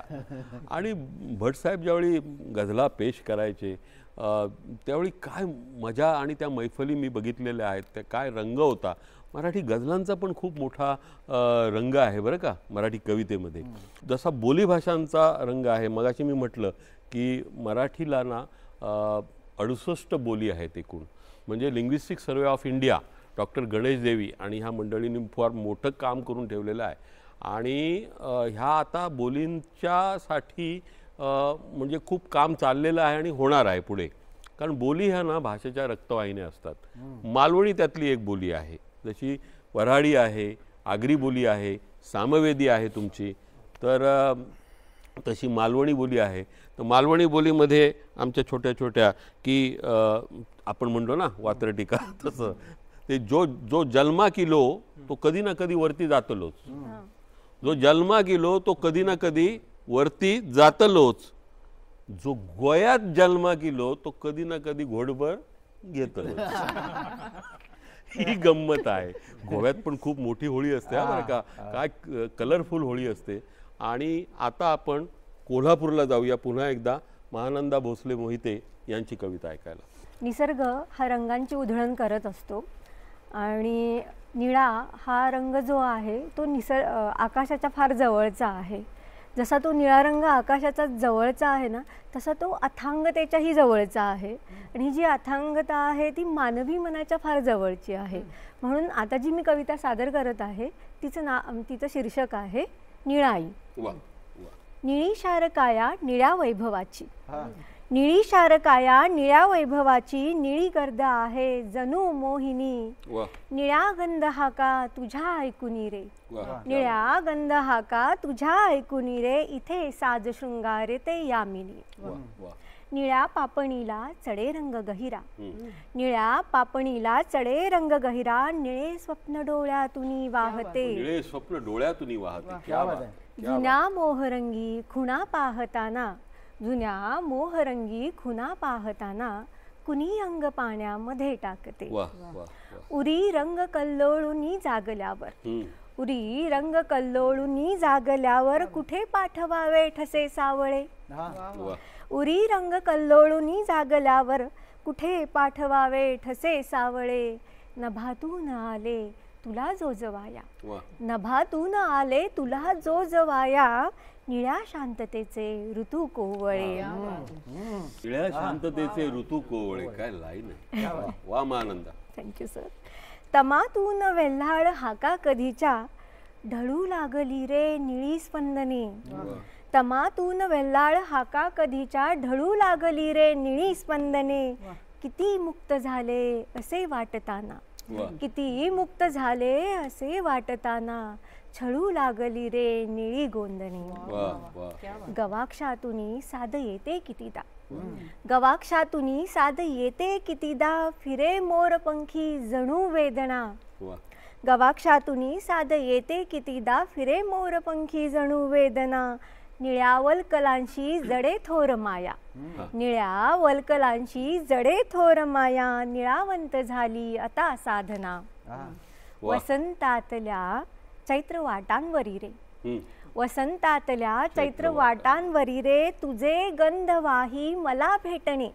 आणि भटसाहेब ज्यावेळी गझला पेश करायचे त्यावेळी काय मजा आणि त्या मैफली मी बघितलेल्या आहेत, त्या काय रंग होता. मराठी गझलांचा पण खूप मोठा रंग आहे बरं का मराठी कवितेमध्ये. जसा बोलीभाषांचा रंग आहे. मगाशी मी म्हटलं की मराठीला ना 68 बोली आहेत एकूण. म्हणजे linguistic survey of India doctor Ganesh देवी आणि ह्या मंडळींनी फार मोठं काम करून ठेवलेलं आहे. आणि ह्या आता बोलींच्यासाठी म्हणजे खूप काम चाललेलं आहे आणि होणार आहे पुढे. कारण बोली ह्या ना भाषेच्या रक्तवाहिन्या असतात. मालवणी त्यातली एक बोली आहे. जशी वऱ्हाडी आहे, आगरी बोली आहे, सामवेदी आहे तुमची, तर तशी मालवणी बोली आहे. तर मालवणी बोलीमध्ये आमच्या छोट्या छोट्या की आपण म्हणतो ना वात्रटिका, तसं ते जो जन्मा किलो तो कधी ना कधी वरती जातलोच, जो जन्मा किलो तो कधी ना कधी वरती जातलोच, जो गोयात जन्मा किलो तो कधी ना कधी घोडभर घेतलोच. ही गंमत आहे. गोव्यात पण खूप मोठी होळी असते बरं का, काय कलरफुल होळी असते. आणि आता आपण कोल्हापूरला जाऊया पुन्हा एकदा महानंदा भोसले मोहिते यांची कविता ऐकायला. निसर्ग हा रंगांची उधळण करत असतो आणि निळा हा रंग जो आहे तो आकाशाच्या फार जवळचा आहे. जसा तो निळा रंग आकाशाचा जवळचा आहे ना, तसा तो अथांगतेच्याही जवळचा आहे. आणि ही जी अथांगता आहे ती मानवी मनाच्या फार जवळची आहे. म्हणून आता जी मी कविता सादर करत आहे तिचं शीर्षक आहे निळाई. निळी शारकाया निळ्या वैभवाची, निळी शारकाया निळ्या वैभवाची, निळी गर्द आहे जणू मोहिनी. निळ्या गंध हाका तुझ्या ऐकुनी रे, निळ्या गंध हाका तुझ्या ऐकुनी रे, इथे साज शृंगार ते यामिनी. निळ्या पापणीला चढे रंग गहिरा, निळ्या पापणीला चढे रंग गहिरा, निळे स्वप्न डोळ्यातून वाहते, निळे स्वप्न डोळ्यातून वाहते. जुन्या मोहरंगी खुणा पाहताना, जुन्या मोहरंगी खुणा पाहताना, कुणी अंग पाण्यामध्ये टाकते. उरी रंग कल्लोळूनी जागल्यावर, उरी रंग कल्लोळूनी जागल्यावर, कुठे पाठवावे ठसे सावळे. उरी रंग कल्लोळूनी जागल्यावर, कुठे पाठवावे ठसे सावळे. नभातून आले तुला जोजवाया, नभातून आले तुला जोजवाया, निळ्या शांततेचे ऋतू कोवळे. निळ्या शांततेचे ऋतू कोवळे, काय लाईन आहे. वा मानंदा. Thank you sir. तमातून वेल्हाळ हाका कधीच्या, ढळू लागली रे निळी स्पंदने. तमातून वेल्हाळ हाका कधीच्या, ढळू लागली रे निळी स्पंदने. किती मुक्त झाले असे वाटताना, किती मुक्त झाले असे वाटताना, छळू लागली रे निळी गोंदणे. गवाक्षातूनी साध येते कितीदा, गवाक्षातूनी साध येते कितीदा, फिरे मोरपंखी जणू वेदना. गवाक्षातूनी साध येते कितीदा, फिरे मोरपंखी जणू वेदना. निळ्या वल्कलांशी जडे थोर माया, निळ्या वल्कलांशी जडे थोर माया, निळावंत झाली आता साधना. वसंतातल्या चैत्र वाटांवरी रे, वसंतातल्या चैत्र वाटांवरी रे, तुझे गंधवाही मला भेटणे.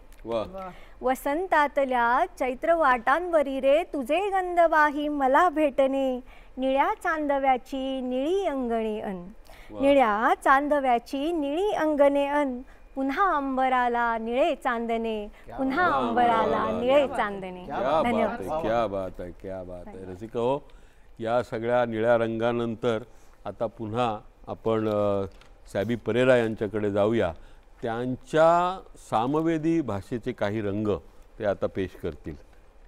वसंतातल्या चैत्र वाटांवरी रे, तुझे गंधवाही मला भेटणे. निळ्या चांदव्याची निळी अंगणे अन, निळ्या चांदव्याची निळी अंगणे अन, पुन्हा अंबराला निळे चांदणे, पुन्हा अंबराला निळे चांदणे. धन्यवाद. क्या बात आहे, क्या बात आहे. रसिका हो, या सगळ्या निळ्या रंगानंतर आता पुन्हा आपण सॅबी परेरा यांच्याकडे जाऊया. त्यांच्या सामवेदी भाषेचे काही रंग ते आता पेश करतील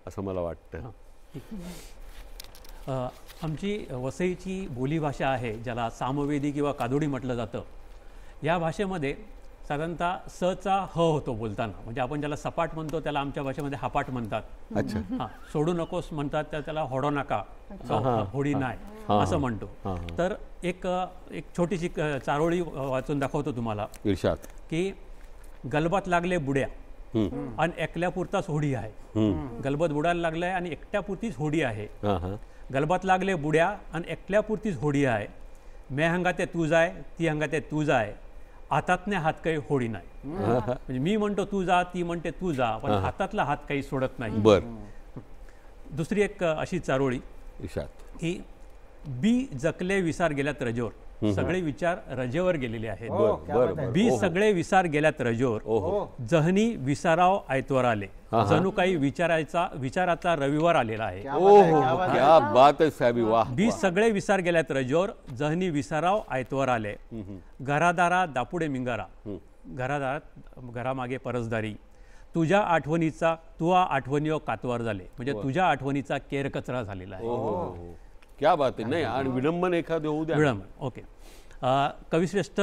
असं मला वाटतं. आमची वसईची बोलीभाषा आहे ज्याला सामवेदी किंवा कादोडी म्हटलं जातं. या भाषेमध्ये साधारणतः सचा ह होतो बोलताना, म्हणजे आपण ज्याला सपाट म्हणतो त्याला आमच्या भाषेमध्ये हापाट म्हणतात. अच्छा. हां, सोडू नकोस म्हणतात त्याला होडो नका, होडी नाही असं म्हणतो. तर एक छोटीशी चारोळी वाचून दाखवतो तुम्हाला. इर्षाद. की गलबात लागले बुड्या आणि एकल्यापुरताच होडी आहे. गलबत बुडायला लागलाय आणि एकट्यापुरतीच होडी आहे. गलबात लागले बुड्या आणि एकल्यापुरतीच होडी आहे. मे हंगाते तू जाय, ती हंगाते तू जाय, हातातने हात काही होडी नाही. म्हणजे मी म्हणतो तू जा, ती म्हणते तू जा, पण हातातला हात काही सोडत नाही. बर. दुसरी एक अशी चारोळी की बी जकले विसार गेल्यात रजेवर, सगळे विचार रजेवर गेलेले आहेत. बी सगळे विसार गेल्यात रजेवर, जहनी विसाराव आयतवर आले, जणू काही विचाराचा रविवार आलेला आहे. क्या बात आहे साहेब. वाह. बी सगळे विसार गेल्यात रजेवर, जहनी विसाराव आयतवर आले. घरादारा दापुडे मिंगारा, घरामागे परसदारी, तुझ्या आठवणीचा तुआ आठवणीओ कातवार झाले, म्हणजे तुझ्या आठवणीचा केर कचरा झालेला आहे. क्या बात आहे. नाही, आणि विडंबन एखादं होऊ द्या. विडंबन. ओके. कविश्रेष्ठ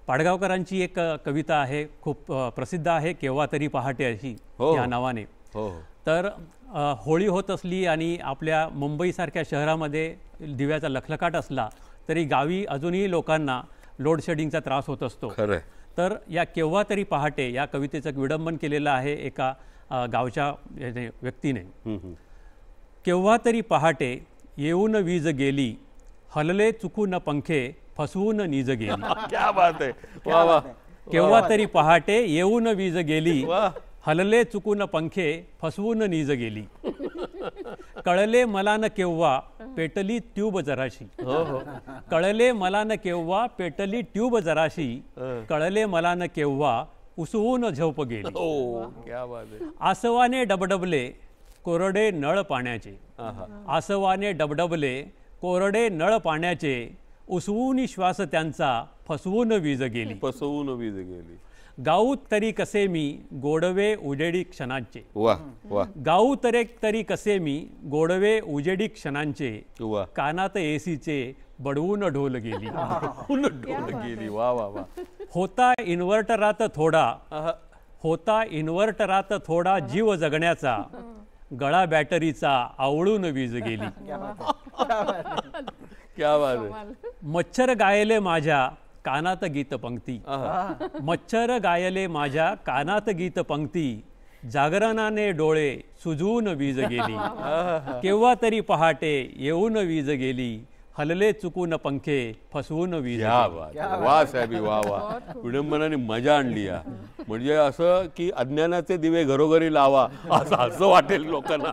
पाडगावकरांची एक कविता आहे, खूप प्रसिद्ध आहे, केव्हा तरी पहाटे अशी या नावाने. तर होळी होत असली आणि आपल्या मुंबईसारख्या शहरामध्ये दिव्याचा लखलखाट असला तरी गावी अजूनही लोकांना लोड शेडिंगचा त्रास होत असतो. तर या केव्हा तरी पहाटे या कवितेचं विडंबन केलेलं आहे एका गावच्या व्यक्तीने. केव्हा तरी पहाटे येऊन वीज गेली, हलले चुकून पंखे फसवून नीज गेली. क्या बात आहे. केव्हा तरी पहाटे येऊन वीज गेली, हलले चुकून पंखे फसवून नीज गेली. कळले मला न केव्हा पेटली ट्यूब जराशी. कळले मला न केव्हा पेटली ट्यूब जराशी. कळले मला न केव्हा उसवून झोप गेली. आसवाने डबडबले कोरडे नळ पाण्याचे. आसवाने डबडबले कोरडे नळ पाण्याचे. उसवून श्वास त्यांचा फसवून वीज गेली. फसवून वीज गेली. गाऊ तरी कसे मी गोडवे उजेडी क्षणांचे. वाह वाह. गाऊ तरी कसे मी गोडवे उजेडी क्षणांचे. वाह. कानात एसीचे बडवून ढोल गेली. ढोल गेली. वा वा वा. होता इन्व्हर्टरात थोडा जीव जगण्याचा. गळा बॅटरीचा आवळून वीज गेली. क्या बात आहे. मच्छर गायले माझ्या कानात गीत पंक्ती. मच्छर गायले माझ्या कानात गीत पंक्ती. जागरणाने डोळे सुजवून वीज गेली. केव्हा तरी पहाटे येऊन वीज गेली. हलले चुकून पंखे फसवून वीज. वा साहेबी वा वा. विडंबनाने मजा आणली या. म्हणजे असं की अज्ञानाचे दिवे घरोघरी लावा असं वाटेल लोकांना.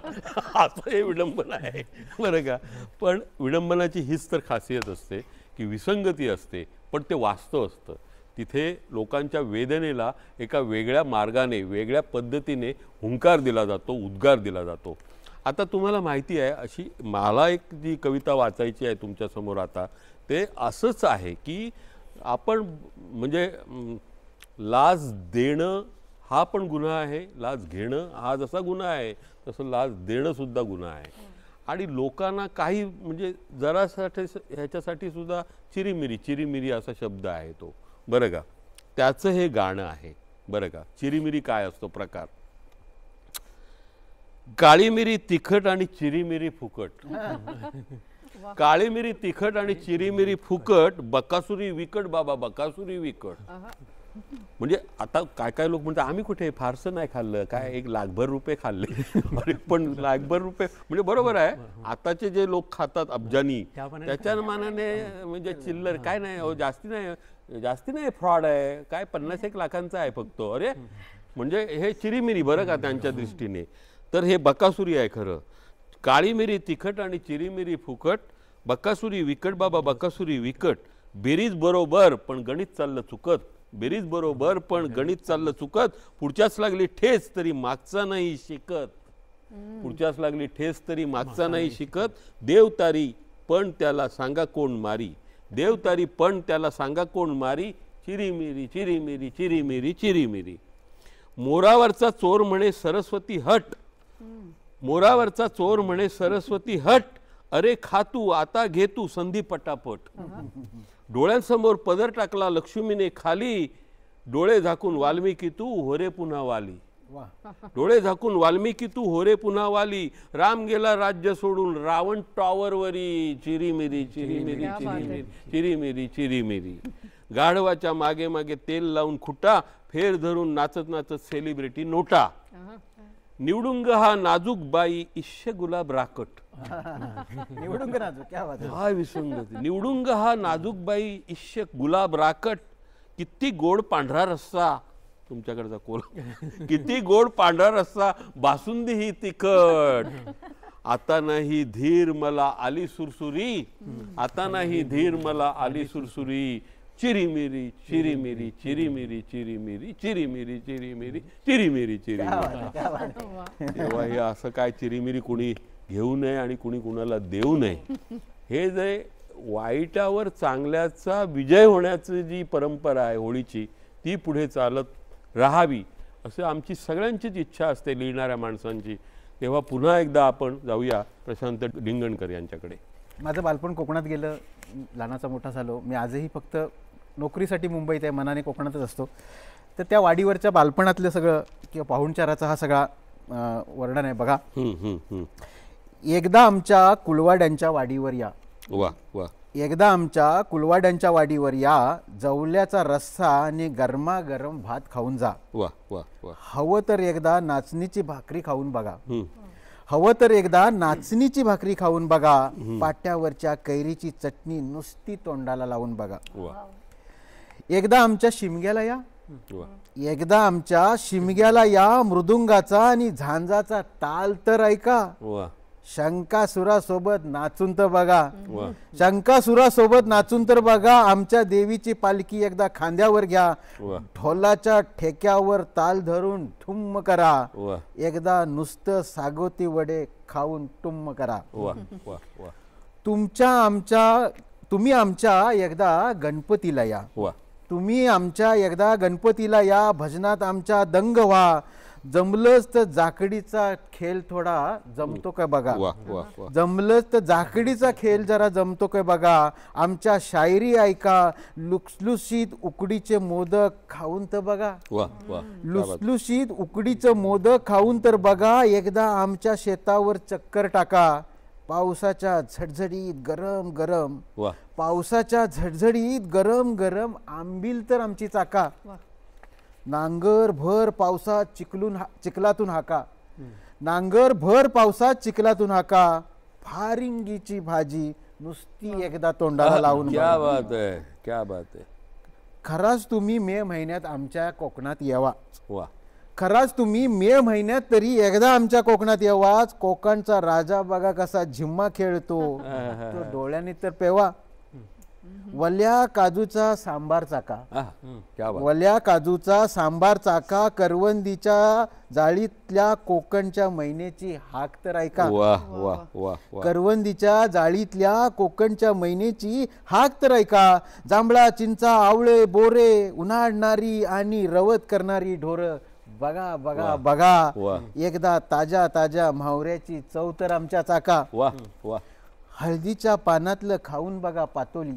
असं हे विडंबन आहे बरं का. पण विडंबनाची हीच तर खासियत असते की विसंगती असते पण ते वास्तव असतं. तिथे लोकांच्या वेदनेला एका वेगळ्या मार्गाने वेगळ्या पद्धतीने हुंकार दिला जातो, उद्गार दिला जातो. आता तुम्हाला माहिती आहे अशी मला एक जी कविता वाचायची आहे तुमच्यासमोर आता, ते असंच आहे की आपण म्हणजे लाज देणं हा पण गुन्हा आहे, लाज घेणं हा जसा गुन्हा आहे तसं लाज देणं सुद्धा गुन्हा आहे. आणि लोकांना काही म्हणजे जरासाठी ह्याच्यासाठी सुद्धा चिरीमिरी चिरीमिरी असा शब्द आहे तो बरं का. त्याचं हे गाणं आहे बरं का. चिरीमिरी काय असतो प्रकार. काळी मिरी तिखट आणि चिरीमिरी फुकट. काळी मिरी तिखट आणि चिरीमिरी फुकट. बकासुरी विकट बाबा बकासुरी विकट. म्हणजे आता काय काय लोक म्हणतात आम्ही कुठे फारसं नाही खाल्लं काय 1 लाखभर रुपये खाल्ले. अरे पण लाखभर रुपये म्हणजे बरोबर आहे. आताचे जे लोक खातात अब्जानी त्याच्या मानाने म्हणजे चिल्लर काय नाही जास्ती नाही फ्रॉड आहे काय 50-1 लाखांचा आहे फक्त. अरे म्हणजे हे चिरीमिरी बरं का त्यांच्या दृष्टीने. तर हे बकासुरी आहे खरं. काळी मिरी तिखट आणि चिरीमिरी फुकट. बकासुरी विकट बाबा बकासुरी विकट. बेरीज बरोबर पण गणित चाललं चुकत. बेरीज बरोबर पण गणित चाललं चुकत. पुढच्याच लागली ठेस तरी मागचा नाही शिकत. पुढच्याच लागली ठेस तरी मागचा नाही शिकत. देवतारी पण त्याला सांगा कोण मारी. देवतारी पण त्याला सांगा कोण मारी. चिरीमिरी चिरीमिरी चिरीमिरी चिरीमिरी. मोरावरचा चोर म्हणे सरस्वती हट. मोरावरचा चोर म्हणे सरस्वती हट. अरे खातू आता घे तू संधी पटापट. डोळ्यांसमोर पदर टाकला लक्ष्मीने खाली. डोळे झाकून वाल्मिकी तू होरे पुन्हा वाली. डोळे झाकून वाल्मिकी तू होरे पुन्हा वाली. राम गेला राज्य सोडून रावण टॉवरवरी. चिरीमिरी चिरीमिरी चिरीमिरी चिरीमिरी चिरीमिरी. गाढवाच्या मागे मागे तेल लावून खुटा. फेर धरून नाचत नाचत सेलिब्रिटी नोटा. निवडुंग हा नाजूक बाई इश्य गुलाब राकट. निवडुंग नाजूक क्या बात आहे. हा विसंगती. निवडुंग हा नाजूक बाई इश्य गुलाब राकट. किती गोड पांढरा रस्सा तुमच्याकडचा कोल. किती गोड पांढरा रस्सा बासुंदी ही तिखट. आता नाही धीर मला आली सुरसुरी. आता नाही धीर मला आली सुरसुरी. चिरीमिरी चिरीमिरी चिरीमिरी चिरीमिरी चिरीमिरी चिरीमिरी चिरीमिरी चिरीमिरी. तेव्हा हे असं काय चिरीमिरी कुणी घेऊ नये आणि कुणी कुणाला देऊ नये. हे जे वाईटावर चांगल्याचा विजय होण्याची जी परंपरा आहे होळीची ती पुढे चालत राहावी असं आमची सगळ्यांचीच इच्छा असते लिहिणाऱ्या माणसांची. तेव्हा पुन्हा एकदा आपण जाऊया प्रशांत ढिंगणकर यांच्याकडे. माझं बालपण कोकणात गेलं. लहानाचा मोठा झालो. मी आजही फक्त नोकरीसाठी मुंबईत आहे, मनाने कोकणातच असतो. तर त्या वाडीवरच्या बालपणातलं सगळं किंवा पाहुणचाराचा हा सगळा वर्णन आहे बघा. एकदा आमच्या कुलवाड्यांच्या वाडीवर या. वा वा. एकदा आमच्या कुलवाड्यांच्या वाडीवर या. जवल्याचा रस्सा आणि गरमागरम भात खाऊन जा. वा वा वा. हवं तर एकदा नाचणीची भाकरी खाऊन बघा. हवं तर एकदा नाचणीची भाकरी खाऊन बघा. पाट्यावरच्या कैरीची चटणी नुसती तोंडाला लावून बघा. एकदा आमच्या शिमग्याला या. एकदा आमच्या शिमग्याला या. मृदुंगाचा आणि झांजाचा ताल तर ऐका. शंकासुरासोबत नाचून तर बघा, शंकासुरासोबत नाचून तर बघा, आमच्या देवीची पालखी एकदा खांद्यावर घ्या, ढोलाच्या ठेक्यावर ताल धरून ठुम्म करा, एकदा नुसतं सागोती वडे खाऊन टुम्म करा. तुम्ही आमच्या एकदा गणपतीला या, तुम्ही आमच्या एकदा गणपतीला या, भजनात आमच्या दंग व्हा, जमलंच तर जाकडीचा खेळ थोडा जमतो काय बघा, जमलंच तर जाकडीचा खेळ जरा जमतो काय बघा, आमच्या शायरी ऐका, लुसलुशीत उकडीचे मोदक खाऊन तर बघा, लुसलुशीत उकडीचं मोदक खाऊन तर बघा, एकदा आमच्या शेतावर चक्कर टाका, पावसाच्या झडझडीत गरम गरम, पावसाच्या झडझडीत गरम गरम आंबील तर आमची चाका, नांगर भर पावसात चिखलातून हाका, नांगर भर पावसात चिखलातून हाका, फारिंगीची भाजी नुसती एकदा तोंडाला लावून. क्या बात आहे, क्या बात आहे. खराच तुम्ही मे महिन्यात आमच्या कोकणात यावा, खराच तुम्ही मे महिन्यात तरी एकदा आमच्या कोकणात यावाच. कोकणचा राजा बघा कसा झिम्मा खेळतो, तो डोळ्याने तर पेवा. वल्या काजूचा सांबार चाका, वल्या काजूचा सांबार चाका, करवंदीच्या जाळीतल्या कोकणच्या मैनेची हाक तर ऐका, करवंदीच्या जाळीतल्या कोकणच्या मैनेची हाक तर ऐका. जांभळा चिंचा आवळे बोरे उन्हाळणारी आणि रवत करणारी ढोर बघा बघा बघा, एकदा ताज्या ताज्या म्हावऱ्याची चव तर आमच्या चाका. हळदीच्या पानातलं खाऊन बघा पातोली,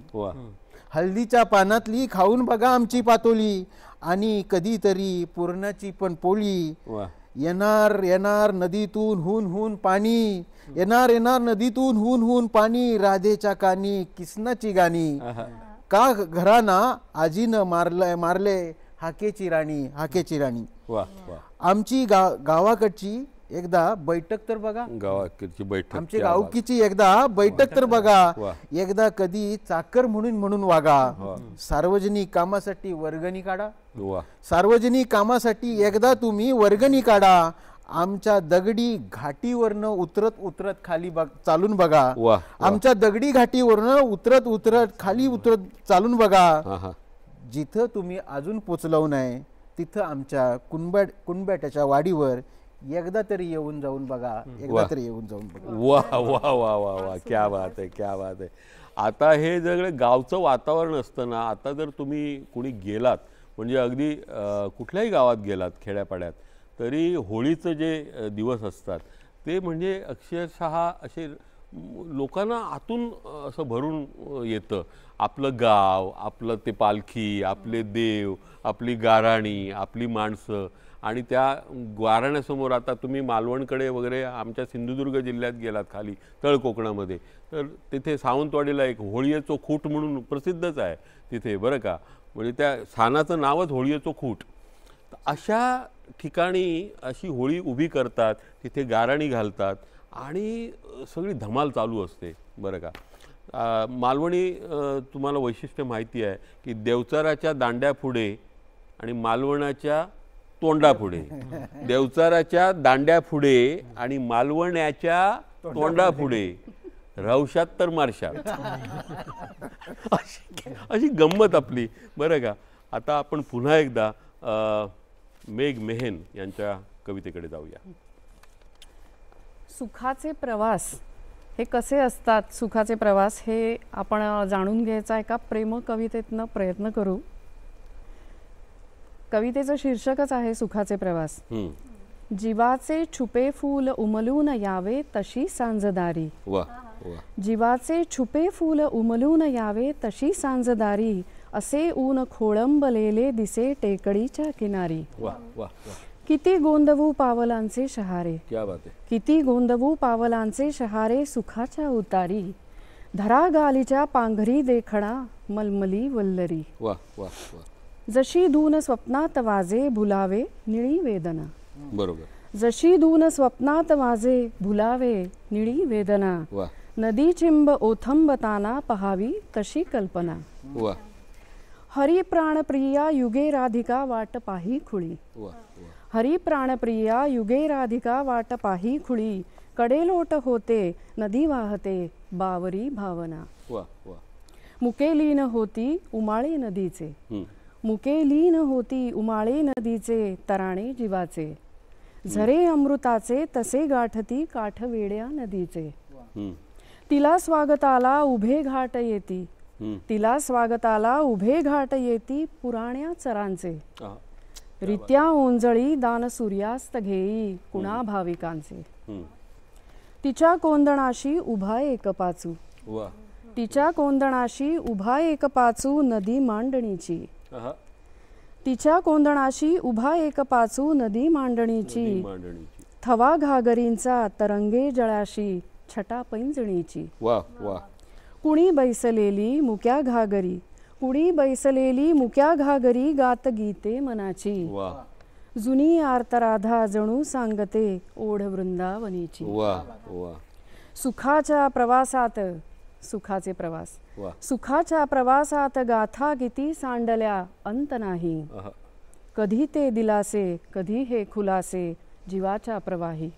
हळदीच्या पानातली खाऊन बघा आमची पातोली, आणि कधीतरी पुरणाची पण पोळी. येणार येणार नदीतून हुन हुन पाणी, येणार येणार नदीतून हुन हुन पाणी, राधेच्या कानी किसनाची गाणी, का घराना आजीनं मारले हाकेची राणी, हाकेची राणी. आमची गावाकडची एकदा बैठक तर बघा, गावाकडची बैठक, आमची गावकीची एकदा बैठक तर बघा, एकदा कधी चाकर म्हणून वागा. सार्वजनिक कामासाठी वर्गणी काढा, सार्वजनिक कामासाठी एकदा तुम्ही वर्गणी काढा. आमच्या दगडी घाटीवरनं उतरत उतरत खाली चालून बघा, आमच्या दगडी घाटीवरनं उतरत उतरत खाली उतरत चालून बघा. जिथं तुम्ही अजून पोचलो नाही तिथं आमच्या कुणबेट्याच्या वाडीवर एकदा तरी येऊन जाऊन बघा, एकदा तरी येऊन जाऊन बघा. वा वा वा वा वा, क्या बात आहे, क्या बात आहे. आता हे सगळं गावचं वातावरण असतं ना, आता जर तुम्ही कुणी गेलात म्हणजे अगदी कुठल्याही गावात गेलात खेड्यापाड्यात, तरी होळीचं जे दिवस असतात ते म्हणजे अक्षरशः असे लोकांना आतून असं भरून येतं. आपलं गाव, आपलं ते पालखी, आपले देव, आपली गाराणी, आपली माणसं, आणि त्या गाराण्यासमोर आता तुम्ही मालवणकडे वगैरे आमच्या सिंधुदुर्ग जिल्ह्यात गेलात खाली तळ कोकणामध्ये, तर तिथे सावंतवाडीला एक होळीचो खूट म्हणून प्रसिद्धच आहे तिथे, बरं का. म्हणजे त्या स्थानाचं नावच होळीचो खूट. अशा ठिकाणी अशी होळी उभी करतात, तिथे गाराणी घालतात आणि सगळी धमाल चालू असते, बरं का. मालवणी तुम्हाला वैशिष्ट्य माहिती आहे की देवचाराच्या दांड्यापुढे आणि मालवणाच्या तोंडापुढे, देवचाराच्या दांड्यापुढे आणि मालवण्याच्या तोंडापुढे रावशात तर मारशात, अशी गंमत आपली, बरं का. आता आपण पुन्हा एकदा मेघ मेहन यांच्या कवितेकडे जाऊया. सुखाचे प्रवास हे कसे असतात, सुखाचे प्रवास हे आपण जाणून घ्यायचा एका प्रेम कवितेतनं प्रयत्न करू. कवितेचं शीर्षकच आहे सुखाचे प्रवास. जीवाचे छुपे फूल उमलून यावे तशी सांजदारी, जीवाचे छुपे फूल उमलून यावे तशी सांजदारी, असे ऊन खोळंबलेले दिसे टेकडीच्या किनारी. किती गोंदवू पावलांचे शहारे, किती गोंदवू पावलांचे शहारे, सुखाच्या उतारी, धरा गालीच्या पांघरी देखणा मलमली वल्लरी. जशी धून स्वप्नात वाजे भुलावे निळी वेदना, बरोबर. जशी धून स्वप्नात वाजे भुलावे निळी वेदना, नदी चिंब ओथंबताना पहावी तशी कल्पना. हरी प्राणप्रिया युगे राधिका वाट पाही खुळी, हरी प्राणप्रिया युगे राधिका वाट पाही खुळी, कडेलोट होते नदी वाहते बावरी भावना. वा वा. मुके लीन होती उमाळे नदीचे, मुके लीन होती उमाळे नदीचे तराणे जीवाचे. झरे अमृताचे तसे गाठती काठवेड्या नदीचे. तिला स्वागताला उभे घाट येती, तिला स्वागताला उभे घाट येती पुराण्या चरांचे. रित्या ओंजळी दान सूर्यास्त घेई कुणा भाविकांचे. तिच्या कोंदणाशी उभा एक पाचू, तिच्या कोंदणाशी उभा एक पाचू नदी मांडणीची. तिच्या कोंदणाशी उभा एक पाचू नदी मांडणीची. थवा घागरींचा तरंगे जळाशी छटा पैंजणीची. कुणी बैसलेली मुक्या घागरी, कुणी बैसलेली मुक्या घागरी गात गीते मनाची. जुनी आर्तराधा जणू सांगते ओढ वृंदावनीची. सुखाच्या प्रवासात, सुखाचे प्रवास, सुखाच्या प्रवासात गाथा किती सांडल्या अंत नाही. कधी ते दिलासे कधी हे खुलासे जीवाच्या प्रवाही.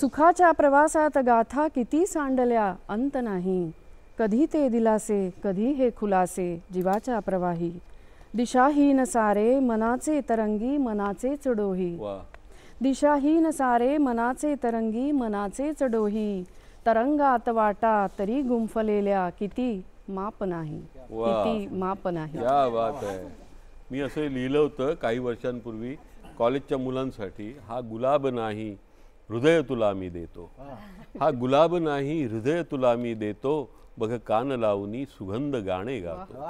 सुखाच्या प्रवासात गाथा किती सांडल्या अंत नाही. कधी ते दिलासे कधी हे खुलासे जीवाच्या प्रवाही. दिशाहीन सारे मनाचे तरंगी मनाचे चढोही. दिशाहीन सारे मनाचे तरंगी मनाचे चढोही. तरंगात वाटा तरी गुंफलेल्या किती माप नाही, किती माप नाही. क्या बात आहे. मी असं लिहिलं होतं काही वर्षांपूर्वी कॉलेजच्या मुलांसाठी, हा गुलाब नाही हृदय तुला मी देतो, हा गुलाब नाही हृदय तुला मी देतो, बघ कान लावूनी सुगंध गाणे गातो.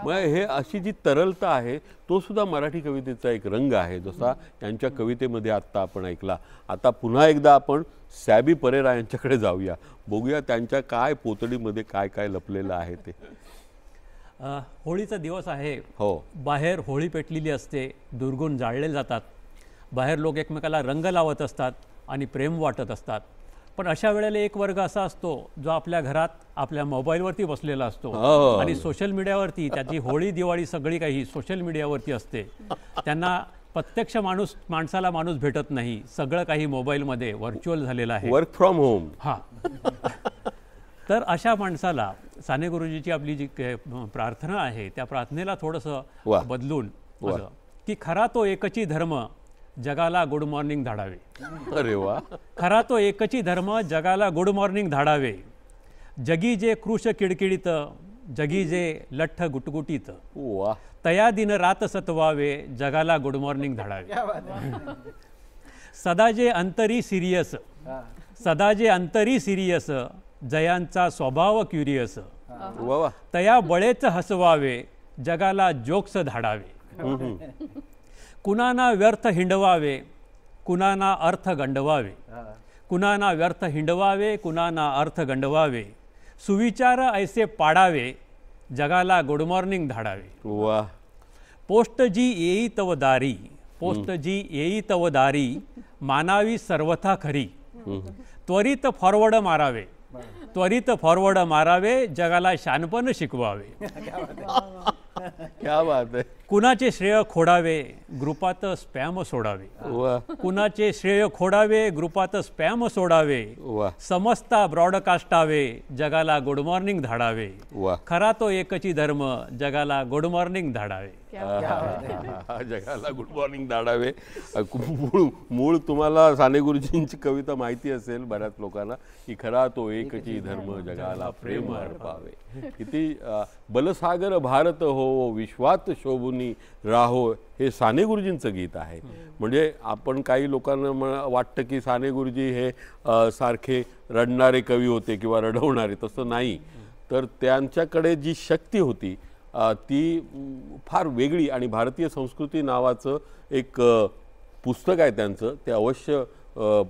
मग हे अशी जी तरलता आहे तो सुद्धा मराठी कवितेचा एक रंग आहे, जसा यांच्या कवितेमध्ये आत्ता आपण ऐकला. आता पुन्हा एकदा आपण सॅबी परेरा यांच्याकडे जाऊया, बघूया त्यांच्या काय पोतडीमध्ये काय काय लपलेलं आहे ते. होळीचा दिवस आहे. हो, बाहेर होळी पेटलेली असते, दुर्गुण जाळले जातात, बाहेर लोक एकमेकाला रंग लावत असतात आणि प्रेम वाटत असतात. पण अशा वेळेला एक वर्ग असा असतो जो आपल्या घरात आपल्या मोबाईलवरती बसलेला असतो आणि सोशल मीडियावरती त्याची होळी दिवाळी सगळी काही सोशल मीडियावरती असते. त्यांना प्रत्यक्ष माणसाला माणूस भेटत नाही, सगळं काही मोबाईलमध्ये व्हर्च्युअल झालेलं आहे, वर्क फ्रॉम होम. हां. तर अशा माणसाला साने गुरुजीची आपली जी प्रार्थना आहे त्या प्रार्थनेला थोडंसं बदलून की खरा तो एकची धर्म जगाला गुड मॉर्निंग धाडावे. अरे वा. खरा तो एकची धर्म जगाला गुड मॉर्निंग धाडावे. जगी जे कृश किडकिडीत, जगी जे लठ्ठ गुटगुटीत, तया दिन रात सतवावे जगाला गुड मॉर्निंग धाडावे. सदा जे अंतरी सिरियस, सदा जे अंतरी सिरियस, जयांचा स्वभाव क्युरियस, तया बळेच हसवावे जगाला जोक्स धाडावे. कुणाना व्यर्थ हिंडवावे, कुणाना अर्थ गंडवावे, कुणाना व्यर्थ हिंडवावे, कुणाना अर्थ गंडवावे. सुविचार ऐसे पाडावे जगाला गुड मॉर्निंग धाडावे. वा. पोस्ट जी येई तव दारी, पोस्ट जी येई तव दारी, मानावी सर्वथा खरी. त्वरित फॉरवर्ड मारावे, त्वरित फॉरवर्ड मारावे जगाला शानपण शिकवावे. क्या बात आहे. कुणाचे श्रेय खोडावे ग्रुपात स्पॅम सोडावे. कुणाचे श्रेय खोडावे ग्रुपात स्पॅम सोडावे. समजता ब्रॉडकास्टावे जगाला गुड मॉर्निंग धाडावे. खरा तो एकची धर्म जगाला गुड मॉर्निंग धाडावे. जगाला गुड मॉर्निंग धाडावे. मूळ तुम्हाला साने गुरुजींची कविता माहिती असेल बऱ्याच लोकांना की खरा तो एकची धर्म जगाला प्रेम अर्पावे. किती बलसागर भारत हो विश्वात शोभुनी राहो, हे साने गुरुजींचं गीत आहे. म्हणजे आपण काही लोकांना वाटतं की साने गुरुजी हे सारखे रडणारे कवी होते किंवा रडवणारे, तसं नाही. तर त्यांच्याकडे जी शक्ती होती ती फार वेगळी. आणि भारतीय संस्कृती नावाचं एक पुस्तक आहे त्यांचं, ते अवश्य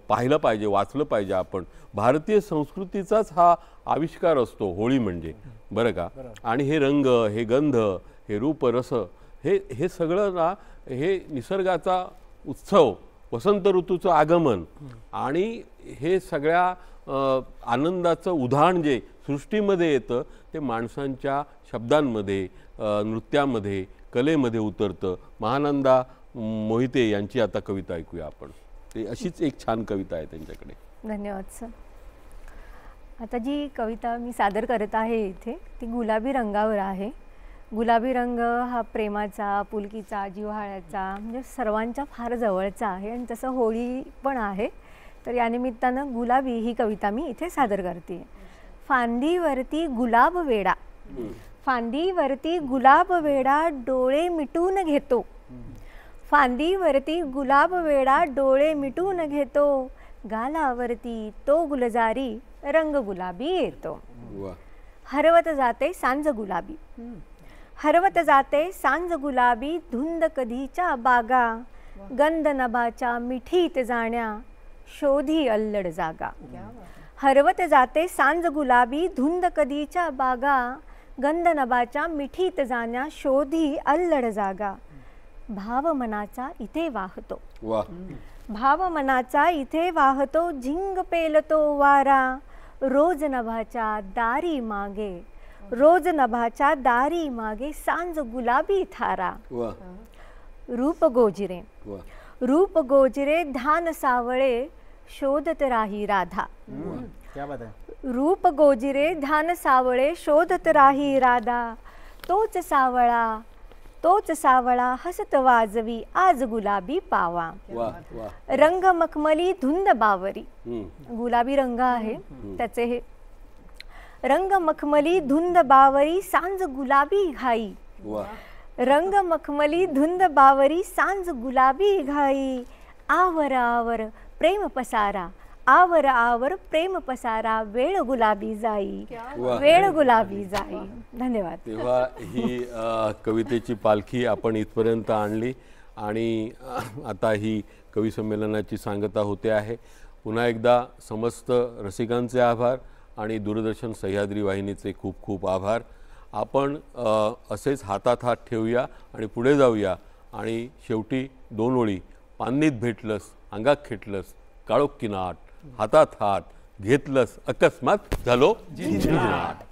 पाहिलं पाहिजे, वाचलं पाहिजे आपण. भारतीय संस्कृतीचाच हा आविष्कार असतो होळी म्हणजे, बरं का. आणि हे रंग, हे गंध, हे रूप रस, हे सगळं ना, हे निसर्गाचा उत्सव, वसंत ऋतूचं आगमन आणि हे सगळ्या आनंदाचं उधाण जे सृष्टीमध्ये येतं ते माणसांच्या शब्दांमध्ये, नृत्यामध्ये, कलेमध्ये उतरतं. महानंदा मोहिते यांची आता कविता ऐकूया आपण. ते अशीच एक छान कविता आहे त्यांच्याकडे. धन्यवाद सर. आता जी कविता मी सादर करत आहे इथे ती गुलाबी रंगावर आहे. गुलाबी रंग हा प्रेमाचा, पुलकीचा, जिव्हाळ्याचा म्हणजे सर्वांच्या फार जवळचा आहे आणि तसं होळी पण आहे. तर या निमित्तानं गुलाबी ही कविता मी इथे सादर करते. फांदीवरती गुलाब वेडा, फांदीवरती गुलाब वेडा डोळे मिटून घेतो, फांदीवरती गुलाब वेडा डोळे मिटून घेतो, गालावरती तो गुलजारी रंग गुलाबी येतो. हरवत जाते सांज गुलाबी, हरवत जाते सांज गुलाबी धुंद कधीच्या बागा, गंध नभाच्या मिठीत जाण्या शोधी अल्लड जागा. हरवत जाते सांज गुलाबी धुंद कधीच्या बागा, गंध नभाच्या मिठीत जाण्या शोधी अल्लड जागा. भाव मनाचा इथे वाहतो, भाव मनाचा इथे वाहतो, झिंग पेलतो वारा, रोज नभाच्या दारी मागे, रोज नभाच्या दारी मागे सांज गुलाबी थारा. रूप गोजिरे, रूप गोजिरे धान सावळे शोधत राही राधा. क्या बात आहे. रूप गोजिरे धान सावळे शोधत राही राधा, तोच सावळा, तोच सावळा हसत वाजवी आज गुलाबी पावा. रंग मखमली धुंद बावरी, गुलाबी रंग आहे त्याचे हे. रंग मखमली धुंद बावरी सांज गुलाबी घाई, रंग मखमली धुंद बावरी सांज गुलाबी घाई. आवर आवर प्रेम पसारा, आवर आवर प्रेम पसारा, वेळ गुलाबी जाई, वेळ गुलाबी जाई. धन्यवाद. तेव्हा ही कवितेची पालखी आपण इथपर्यंत आणली आणि आता ही कवी संमेलनाची सांगता होते आहे. पुन्हा एकदा समस्त रसिकांचे आभार आणि दूरदर्शन सह्याद्री वाहिनीचे खूप खूप आभार. आपण असेच हातात हात ठेवूया आणि पुढे जाऊया आणि शेवटी 2 ओळी. पान्नीत भेटलंस, अंगात खेटलंस, काळोख किनाट, हातात हात घेतलंस, अकस्मात झालो झिंझिणाट.